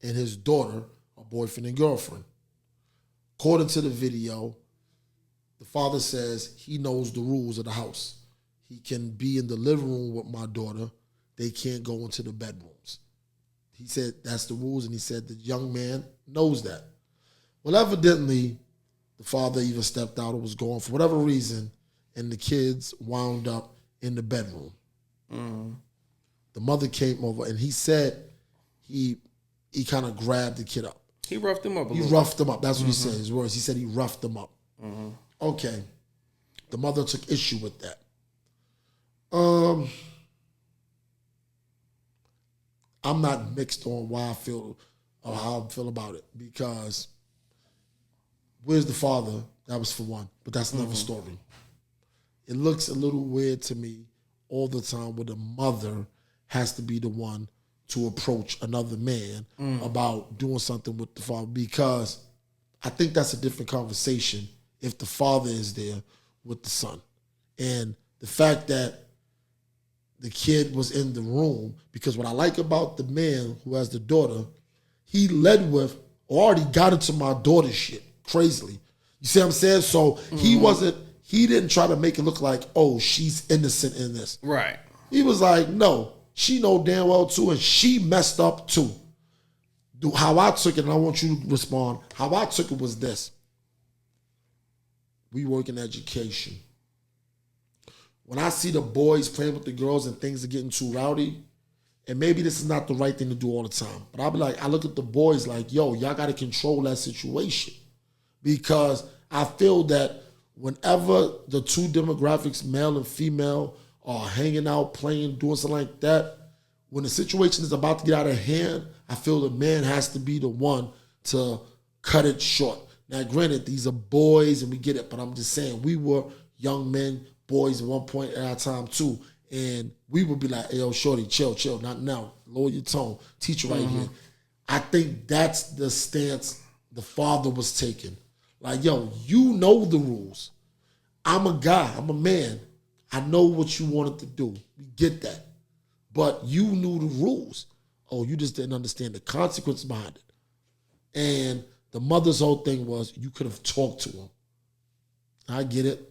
and his daughter are boyfriend and girlfriend. According to the video, the father says he knows the rules of the house. He can be in the living room with my daughter. They can't go into the bedrooms. He said that's the rules, and he said the young man knows that. Well, evidently, the father either stepped out or was gone for whatever reason, and the kids wound up in the bedroom. Mm. The mother came over, and he said he kind of grabbed the kid up. He roughed him up a little. He roughed him up. That's what he said, his words. He said he roughed him up. Mm-hmm. Okay. The mother took issue with that. I'm not mixed on why I feel or how I feel about it, because where's the father? That was for one, but that's another story. It looks a little weird to me all the time where the mother has to be the one to approach another man about doing something with the father, because I think that's a different conversation if the father is there with the son. And the fact that the kid was in the room, because what I like about the man who has the daughter, he led with, or already got into my daughter's shit, crazily. You see what I'm saying? So he didn't try to make it look like, oh, she's innocent in this. Right. He was like, no, she know damn well too, and she messed up too. How I took it, and I want you to respond, how I took it was this. We work in education. when I see the boys playing with the girls and things are getting too rowdy, and maybe this is not the right thing to do all the time, but I'll be like, I look at the boys like, yo, y'all got to control that situation. Because I feel that whenever the two demographics, male and female, are hanging out, playing, doing something like that, when the situation is about to get out of hand, I feel the man has to be the one to cut it short. Now, granted, these are boys and we get it, but I'm just saying we were young men, boys at one point at our time too, and we would be like, hey, yo, shorty, chill, not now. Lower your tone. Teacher right here. I think that's the stance the father was taking. Like, yo, you know the rules. I'm a guy. I'm a man. I know what you wanted to do. We get that. But you knew the rules. Oh, you just didn't understand the consequences behind it. And the mother's whole thing was you could have talked to him. I get it.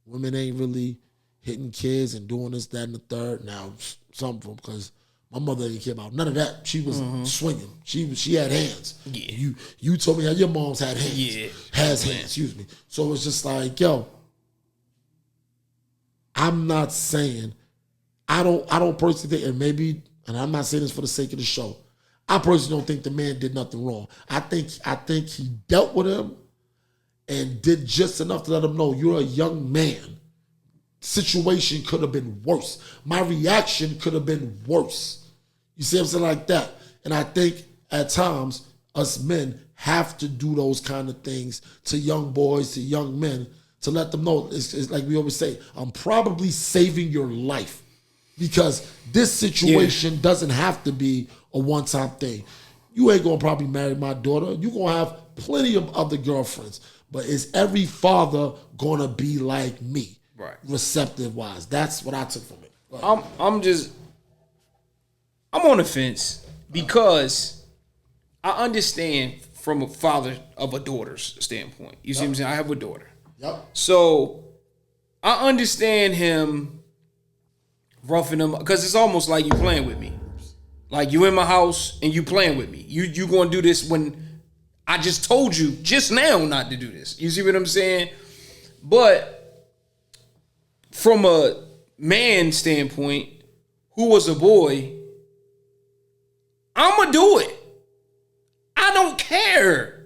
Women ain't really hitting kids and doing this, that, and the third. Now, some of them, because my mother didn't care about none of that. She was swinging. She had hands. Yeah. You told me how your mom's had hands. Yeah. Has hands, excuse me. So it's just like, yo, I'm not saying, I don't personally think, and maybe, and I'm not saying this for the sake of the show, I personally don't think the man did nothing wrong. I think he dealt with him and did just enough to let him know you're a young man. Situation could have been worse. My reaction could have been worse. You see what I'm saying? Like that. And I think at times us men have to do those kind of things to young boys, to young men, to let them know, it's like we always say, I'm probably saving your life because this situation doesn't have to be a one-time thing. You ain't gonna probably marry my daughter. You're gonna have plenty of other girlfriends, but is every father gonna be like me? Right. Receptive-wise. That's what I took from it. I'm on the fence because I understand from a father of a daughter's standpoint. You see what I'm saying? I have a daughter. Yep. So I understand him roughing him because it's almost like you playing with me. Like you in my house and you playing with me. You gonna do this when I just told you just now not to do this. You see what I'm saying? But from a man standpoint, who was a boy, I'ma do it. I don't care.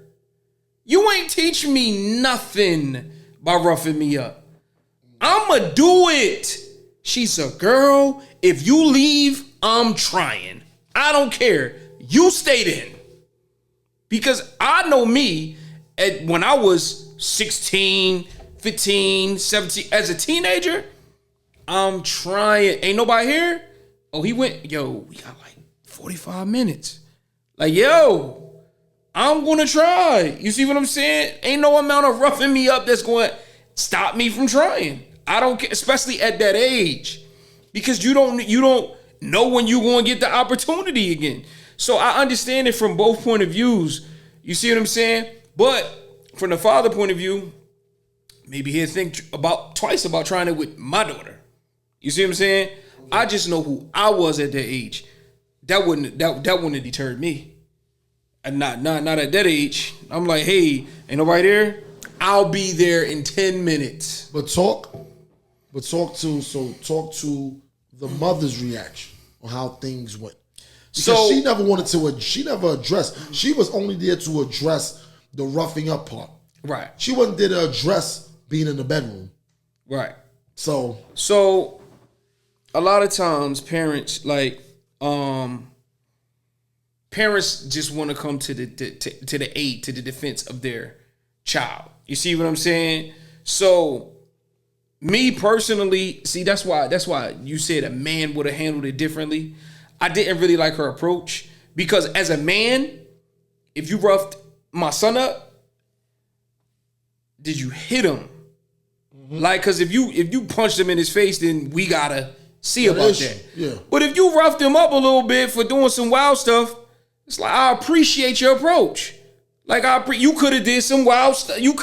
You ain't teach me nothing by roughing me up. I'ma do it. She's a girl. If you leave, I'm trying. I don't care. You stayed in. Because I know me, when I was 16, 15, 17, as a teenager, I'm trying. Ain't nobody here? Oh, he went, yo, we got like 45 minutes. Like, yo, I'm gonna try. You see what I'm saying? Ain't no amount of roughing me up that's going to stop me from trying. I don't care, especially at that age. Because you don't know when you're going to get the opportunity again. So I understand it from both point of views. You see what I'm saying? But from the father point of view, maybe he'll think twice about trying it with my daughter. You see what I'm saying? I just know who I was at that age. That wouldn't have deterred me. And not at that age. I'm like, hey, ain't nobody there? I'll be there in 10 minutes. But talk to the mother's reaction on how things went. Because she never addressed. She was only there to address the roughing up part. Right. She wasn't there to address being in the bedroom. Right. So a lot of times parents just want to come to the aid, to the defense of their child. You see what I'm saying? So me personally, see, that's why you said a man would have handled it differently. I didn't really like her approach because as a man, if you roughed my son up, did you hit him? Mm-hmm. Like, cause if you punched him in his face, then we gotta see about that. Yeah. But if you roughed him up a little bit for doing some wild stuff, it's like, I appreciate your approach. Like you could have did some wild stuff. You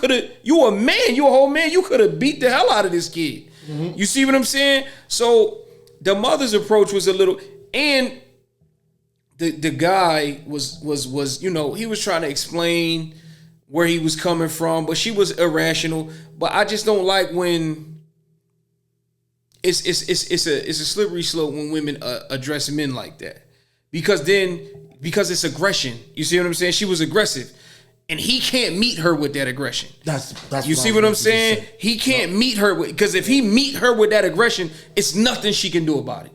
a man, you a whole man. You could have beat the hell out of this kid. Mm-hmm. You see what I'm saying? So the mother's approach was a little, and the guy was he was trying to explain where he was coming from, but she was irrational. But I just don't like when it's a slippery slope when women address men like that, because it's aggression. You see what I'm saying? She was aggressive, and he can't meet her with that aggression. That's you see what I'm saying? He can't meet her with, because if he meet her with that aggression, it's nothing she can do about it.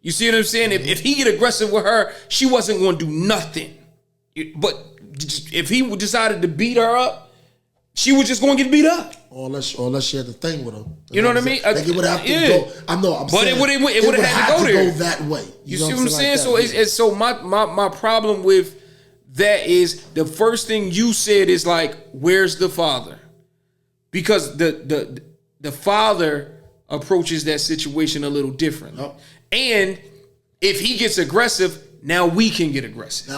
You see what I'm saying? If he get aggressive with her, she wasn't going to do nothing. But if he decided to beat her up, she was just going to get beat up. Or unless she had the thing with him. You know what I mean? Like it would have to go. I'm but saying it would have had to go there. Go that way. You see what I'm saying? So my problem with that is, the first thing you said is like, where's the father? Because the father approaches that situation a little differently. Yep. And if he gets aggressive, now we can get aggressive.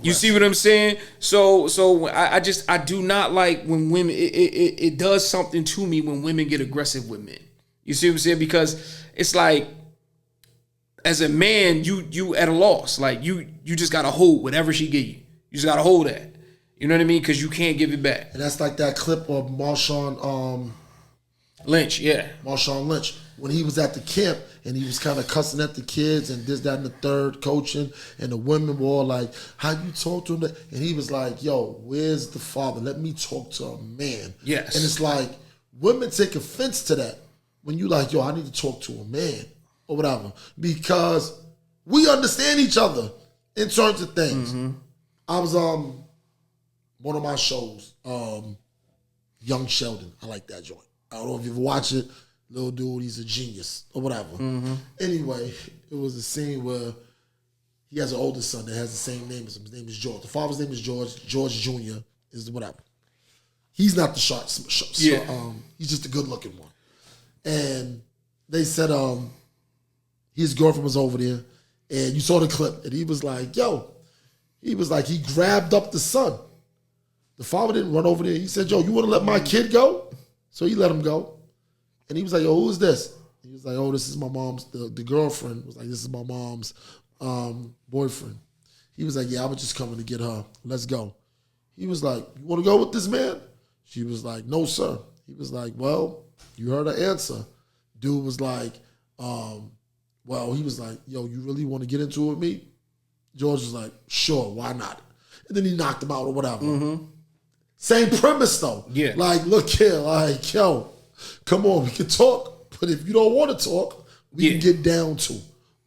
You see what I'm saying? So I do not like when women, it does something to me when women get aggressive with men. You see what I'm saying? Because it's like, as a man, you at a loss. Like you just gotta hold whatever she give you. You just gotta hold that. You know what I mean? Because you can't give it back. And that's like that clip of Marshawn Lynch, yeah. Marshawn Lynch, when he was at the camp and he was kind of cussing at the kids and this, that, and the third, coaching, and the women were all like, how you talk to him? And he was like, yo, where's the father? Let me talk to a man. Yes. And it's like, women take offense to that when you like, yo, I need to talk to a man or whatever, because we understand each other in terms of things. Mm-hmm. I was one of my shows, Young Sheldon. I like that joint. I don't know if you ever watch it. Little dude, he's a genius or whatever. Mm-hmm. Anyway, it was a scene where he has an older son that has the same name as him. His name is George. The father's name is George. George Jr. is whatever. He's not the sharp. He's just a good-looking one. And they said his girlfriend was over there, and you saw the clip, and he was like, he grabbed up the son. The father didn't run over there. He said, yo, you want to let my kid go? So he let him go. And he was like, yo, who is this? He was like, oh, this is my mom's, the girlfriend was like, this is my mom's boyfriend. He was like, yeah, I was just coming to get her. Let's go. He was like, you want to go with this man? She was like, no, sir. He was like, well, you heard her answer. Dude was like, he was like, yo, you really want to get into it with me? George was like, sure, why not? And then he knocked him out or whatever. Mm-hmm. Same premise though. Yeah. Like, look here, like, yo, come on, we can talk, but if you don't want to talk, we can get down to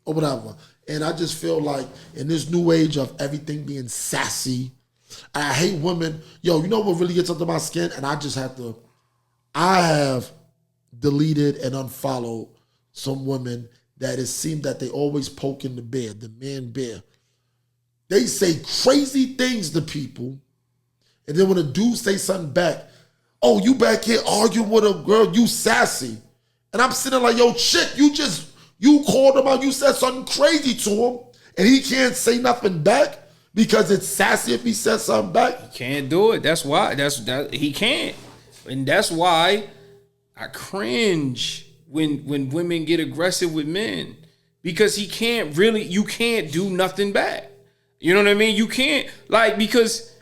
or whatever. And I just feel like in this new age of everything being sassy, I hate women. Yo, you know what really gets under my skin? And I have deleted and unfollowed some women that it seemed that they always poking the man bear. They say crazy things to people, and then when a dude say something back, oh, you back here arguing with a girl, you sassy. And I'm sitting like, yo, chick, you called him out, you said something crazy to him, and he can't say nothing back because it's sassy if he says something back. He can't do it. That's why. He can't. And that's why I cringe when women get aggressive with men, because you can't do nothing back. You know what I mean? You can't, because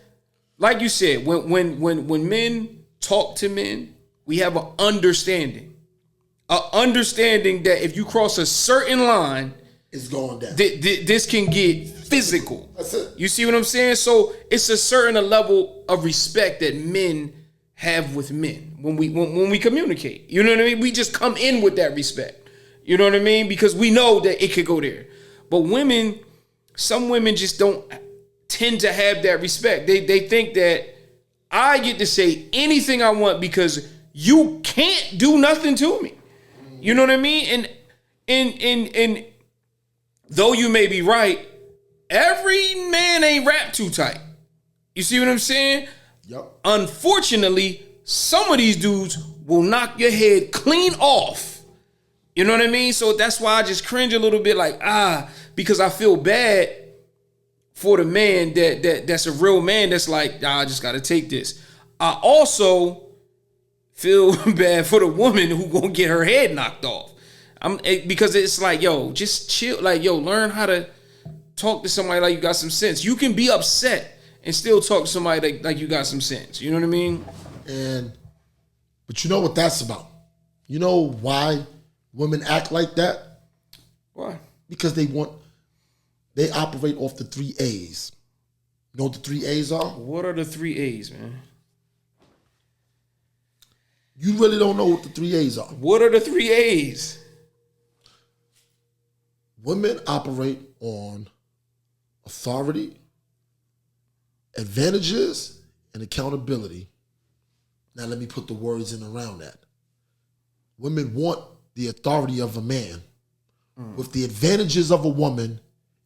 like you said, when men talk to men, we have an understanding that if you cross a certain line, it's going down. This can get physical. That's it. You see what I'm saying? So it's a certain level of respect that men have with men when we communicate. You know what I mean? We just come in with that respect. You know what I mean? Because we know that it could go there. But some women just don't tend to have that respect. They think that I get to say anything I want because you can't do nothing to me. You know what I mean? And though you may be right, every man ain't wrapped too tight. You see what I'm saying? Yep. Unfortunately, some of these dudes will knock your head clean off. You know what I mean? So that's why I just cringe a little bit, because I feel bad for the man that's a real man that's like, I just got to take this. I also feel bad for the woman who gonna get her head knocked off. Because it's like, yo, just chill. Like, yo, learn how to talk to somebody like you got some sense. You can be upset and still talk to somebody like you got some sense. You know what I mean? But you know what that's about? You know why women act like that? Why? Because they operate off the 3 A's. You know what the 3 A's are? What are the 3 A's, man? You really don't know what the 3 A's are. What are the 3 A's? Women operate on authority, advantages, and accountability. Now let me put the words in around that. Women want the authority of a man with the advantages of a woman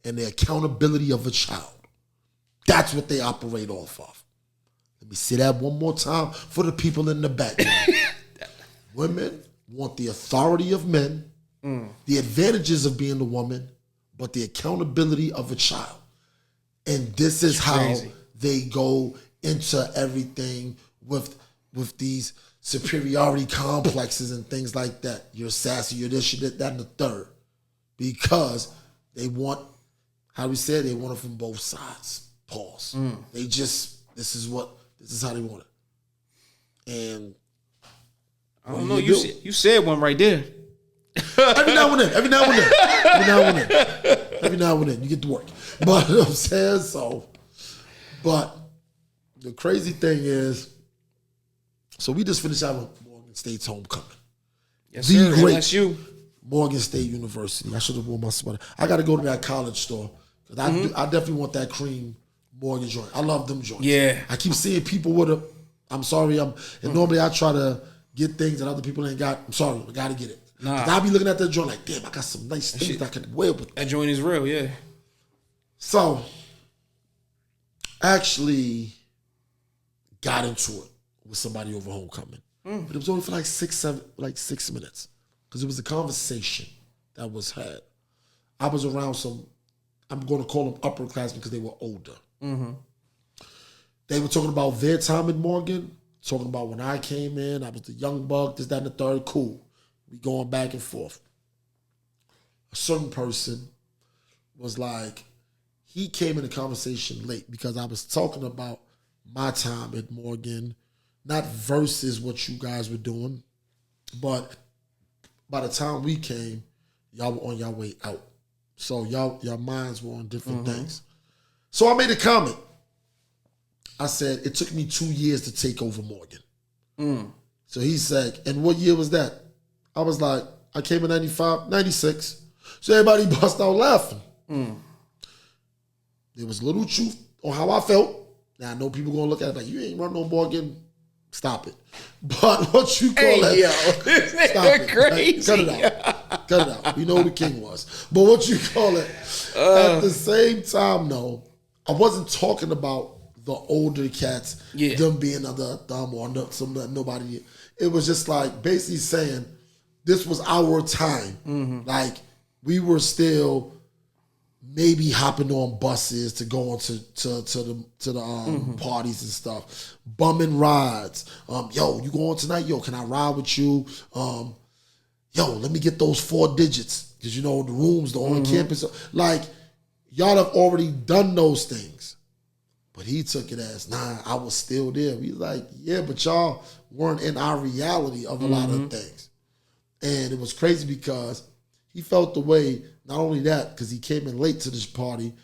and the accountability of a child. That's what they operate off of. Let me say that one more time for the people in the background. Women want the authority of men, the advantages of being a woman, but the accountability of a child. And this is how they go into everything with these superiority complexes and things like that. You're sassy, you're this, you're that, and the third. Because they want, how we said, they want it from both sides. Pause. They just, this is how they want it. And I don't know, you said one right there. Every now and then, you get to work. But you know what I'm saying? So, but the crazy thing is, so we just finished out with Morgan State's homecoming. Yes, sir. Great LSU. Morgan State University. I should have worn my sweater. I got to go to that college store. Cause I definitely want that cream Morgan joint. I love them joints. Yeah. I keep seeing people with a, I'm sorry, and normally I try to get things that other people ain't got. I'm sorry, I got to get it. Nah. I be looking at that joint like, damn, I got some nice things I can wear with that joint is real, yeah. So, I actually got into it with somebody over homecoming. But it was only for like 6 minutes. Because it was a conversation that was had. I was around some, I'm going to call them upperclassmen because they were older. They were talking about their time in Morgan, talking about when I came in, I was the young buck, this, that, and the third, cool. We going back and forth. A certain person was like, he came in the conversation late because I was talking about my time at Morgan, not versus what you guys were doing, but by the time we came, y'all were on your way out. So your minds were on different things. So I made a comment. I said, it took me 2 years to take over Morgan. So he said, and what year was that? I was like, I came in 95, 96. So everybody bust out laughing. There was little truth on how I felt. Now I know people gonna look at it like, you ain't run no Morgan. Stop it. But what you call it? Yo, stop it. Crazy. Cut it out. Cut it out. We know who the king was. But what you call it? At the same time, though, I wasn't talking about the older cats, them being another thumb or nobody. It was just like basically saying this was our time. Like we were still maybe hopping on buses to go on to the parties and stuff, bumming rides. Yo, you going tonight? Yo, can I ride with you? Yo, let me get those 4 digits because you know the rooms, the on campus. Like y'all have already done those things. But he took it as, nah, I was still there. We like, yeah, but y'all weren't in our reality of a lot of things. And it was crazy because he felt the way, not only that, because he came in late to this party,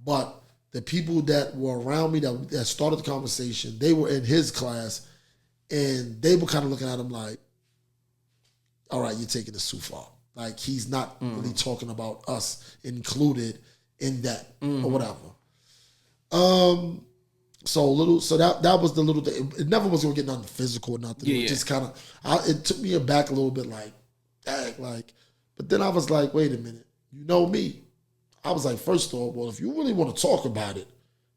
but the people that were around me that started the conversation, they were in his class, and they were kind of looking at him like, all right, you're taking this too far. Like, he's not really talking about us included in that or whatever. So that was the little thing. It never was gonna get nothing physical or nothing. It just kind of, it took me aback a little bit, like, dang, like. But then I was like, wait a minute, you know me. I was like, first of all, well, if you really want to talk about it,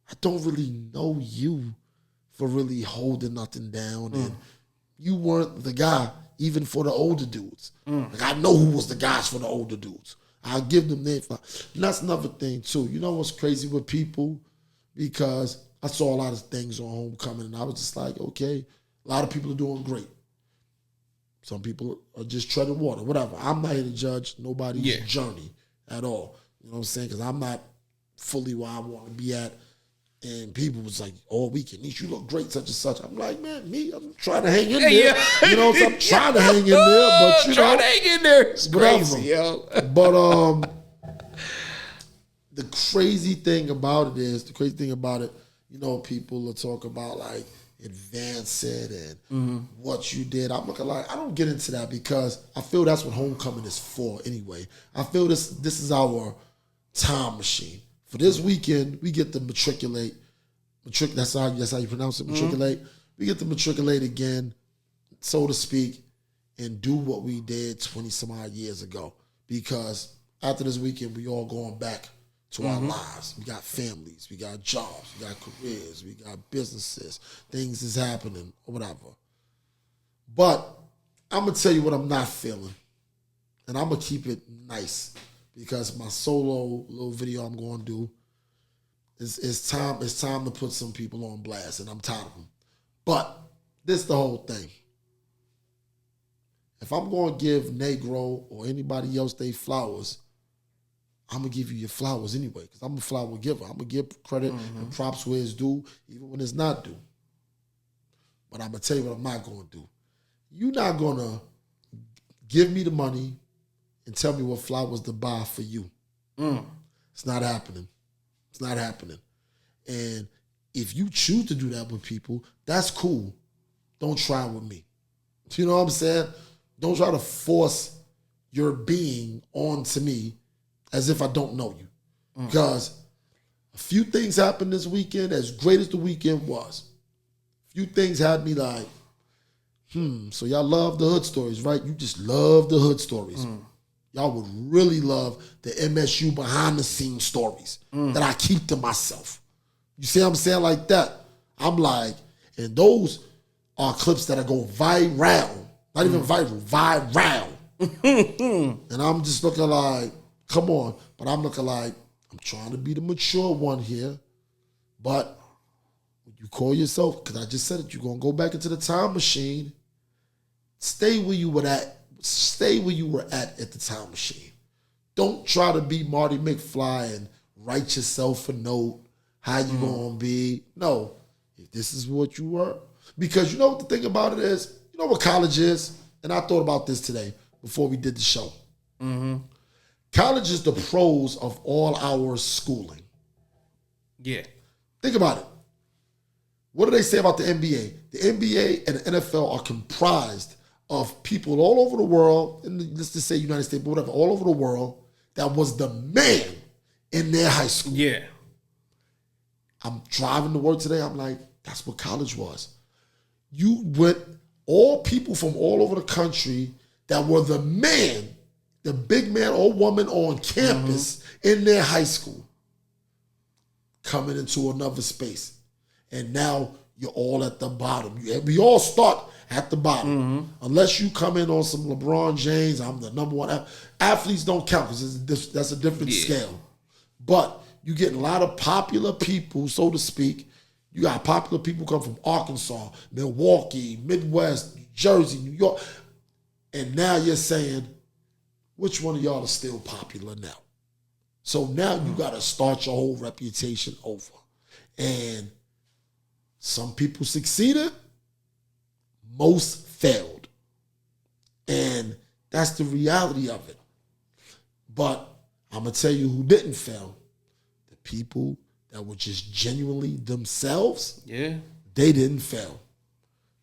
I don't really know you for really holding nothing down, and you weren't the guy even for the older dudes. Like I know who was the guys for the older dudes. I'll give them their. And that's another thing too. You know what's crazy with people? Because I saw a lot of things on homecoming, and I was just like, okay, a lot of people are doing great. Some people are just treading water, whatever. I'm not here to judge nobody's journey at all. You know what I'm saying? Because I'm not fully where I want to be at. And people was like, "Oh, weekend, you look great, such and such." I'm like, "Man, I'm trying to hang in there. You know, so I'm trying to hang in there, but trying to hang in there. It's crazy, yo. But the crazy thing about it, you know, people will talk about like advance it and what you did. I'm looking like I don't get into that because I feel that's what homecoming is for anyway. I feel this is our time machine. For this weekend, we get to matriculate. That's how you pronounce it, matriculate. We get to matriculate again, so to speak, and do what we did 20 some odd years ago. Because after this weekend, we all going back to our lives. We got families, we got jobs, we got careers, we got businesses, things is happening, or whatever. But I'm going to tell you what I'm not feeling. And I'm going to keep it nice. Because my solo little video I'm going to do, it's time to put some people on blast, and I'm tired of them. But this is the whole thing. If I'm going to give Negro or anybody else they flowers, I'm going to give you your flowers anyway, because I'm a flower giver. I'm going to give credit and props where it's due, even when it's not due. But I'm going to tell you what I'm not going to do. You're not going to give me the money and tell me what flowers to buy for you. It's not happening. It's not happening. And if you choose to do that with people, that's cool. Don't try with me. You know what I'm saying? Don't try to force your being onto me as if I don't know you. Because a few things happened this weekend, as great as the weekend was. A few things had me like, so y'all love the hood stories, right? You just love the hood stories. Y'all would really love the MSU behind the scenes stories that I keep to myself. You see what I'm saying? Like that. I'm like, and those are clips that go viral. Not even viral, viral. And I'm just looking like, come on. But I'm looking like, I'm trying to be the mature one here. But when you call yourself, because I just said it, you're going to go back into the time machine. Stay where you were at. Stay where you were at the time machine. Don't try to be Marty McFly and write yourself a note, how you gonna be. No, if this is what you were. Because you know what the thing about it is? You know what college is? And I thought about this today before we did the show. College is the pros of all our schooling. Yeah. Think about it. What do they say about the NBA? The NBA and the NFL are comprised of people all over the world, and let's just say United States, but whatever, all over the world, that was the man in their high school. Yeah. I'm driving to work today, I'm like, that's what college was. You went, all people from all over the country that were the man, the big man or woman on campus in their high school, coming into another space. And now you're all at the bottom. We all start at the bottom. Unless you come in on some LeBron James, I'm the number one. Athletes don't count because that's a different scale. But you get a lot of popular people, so to speak. You got popular people come from Arkansas, Milwaukee, Midwest, New Jersey, New York. And now you're saying, which one of y'all is still popular now? So now you got to start your whole reputation over. And some people succeeded. Most failed. And that's the reality of it. But I'm going to tell you who didn't fail. The people that were just genuinely themselves, they didn't fail.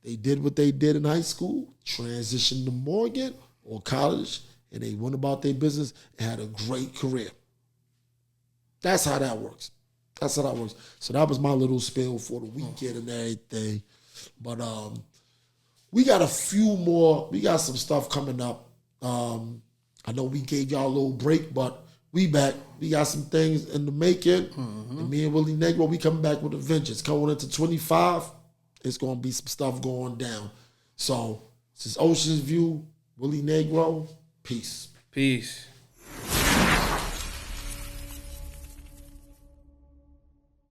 They did what they did in high school, transitioned to Morgan or college, and they went about their business and had a great career. That's how that works. That's how that works. So that was my little spiel for the weekend and everything. But we got a few more. We got some stuff coming up. I know we gave y'all a little break, but we back. We got some things in the making. And me and Willie Negro, we coming back with a vengeance. Coming into 25, it's going to be some stuff going down. So, this is Oshin's View. Willie Negro, peace. Peace.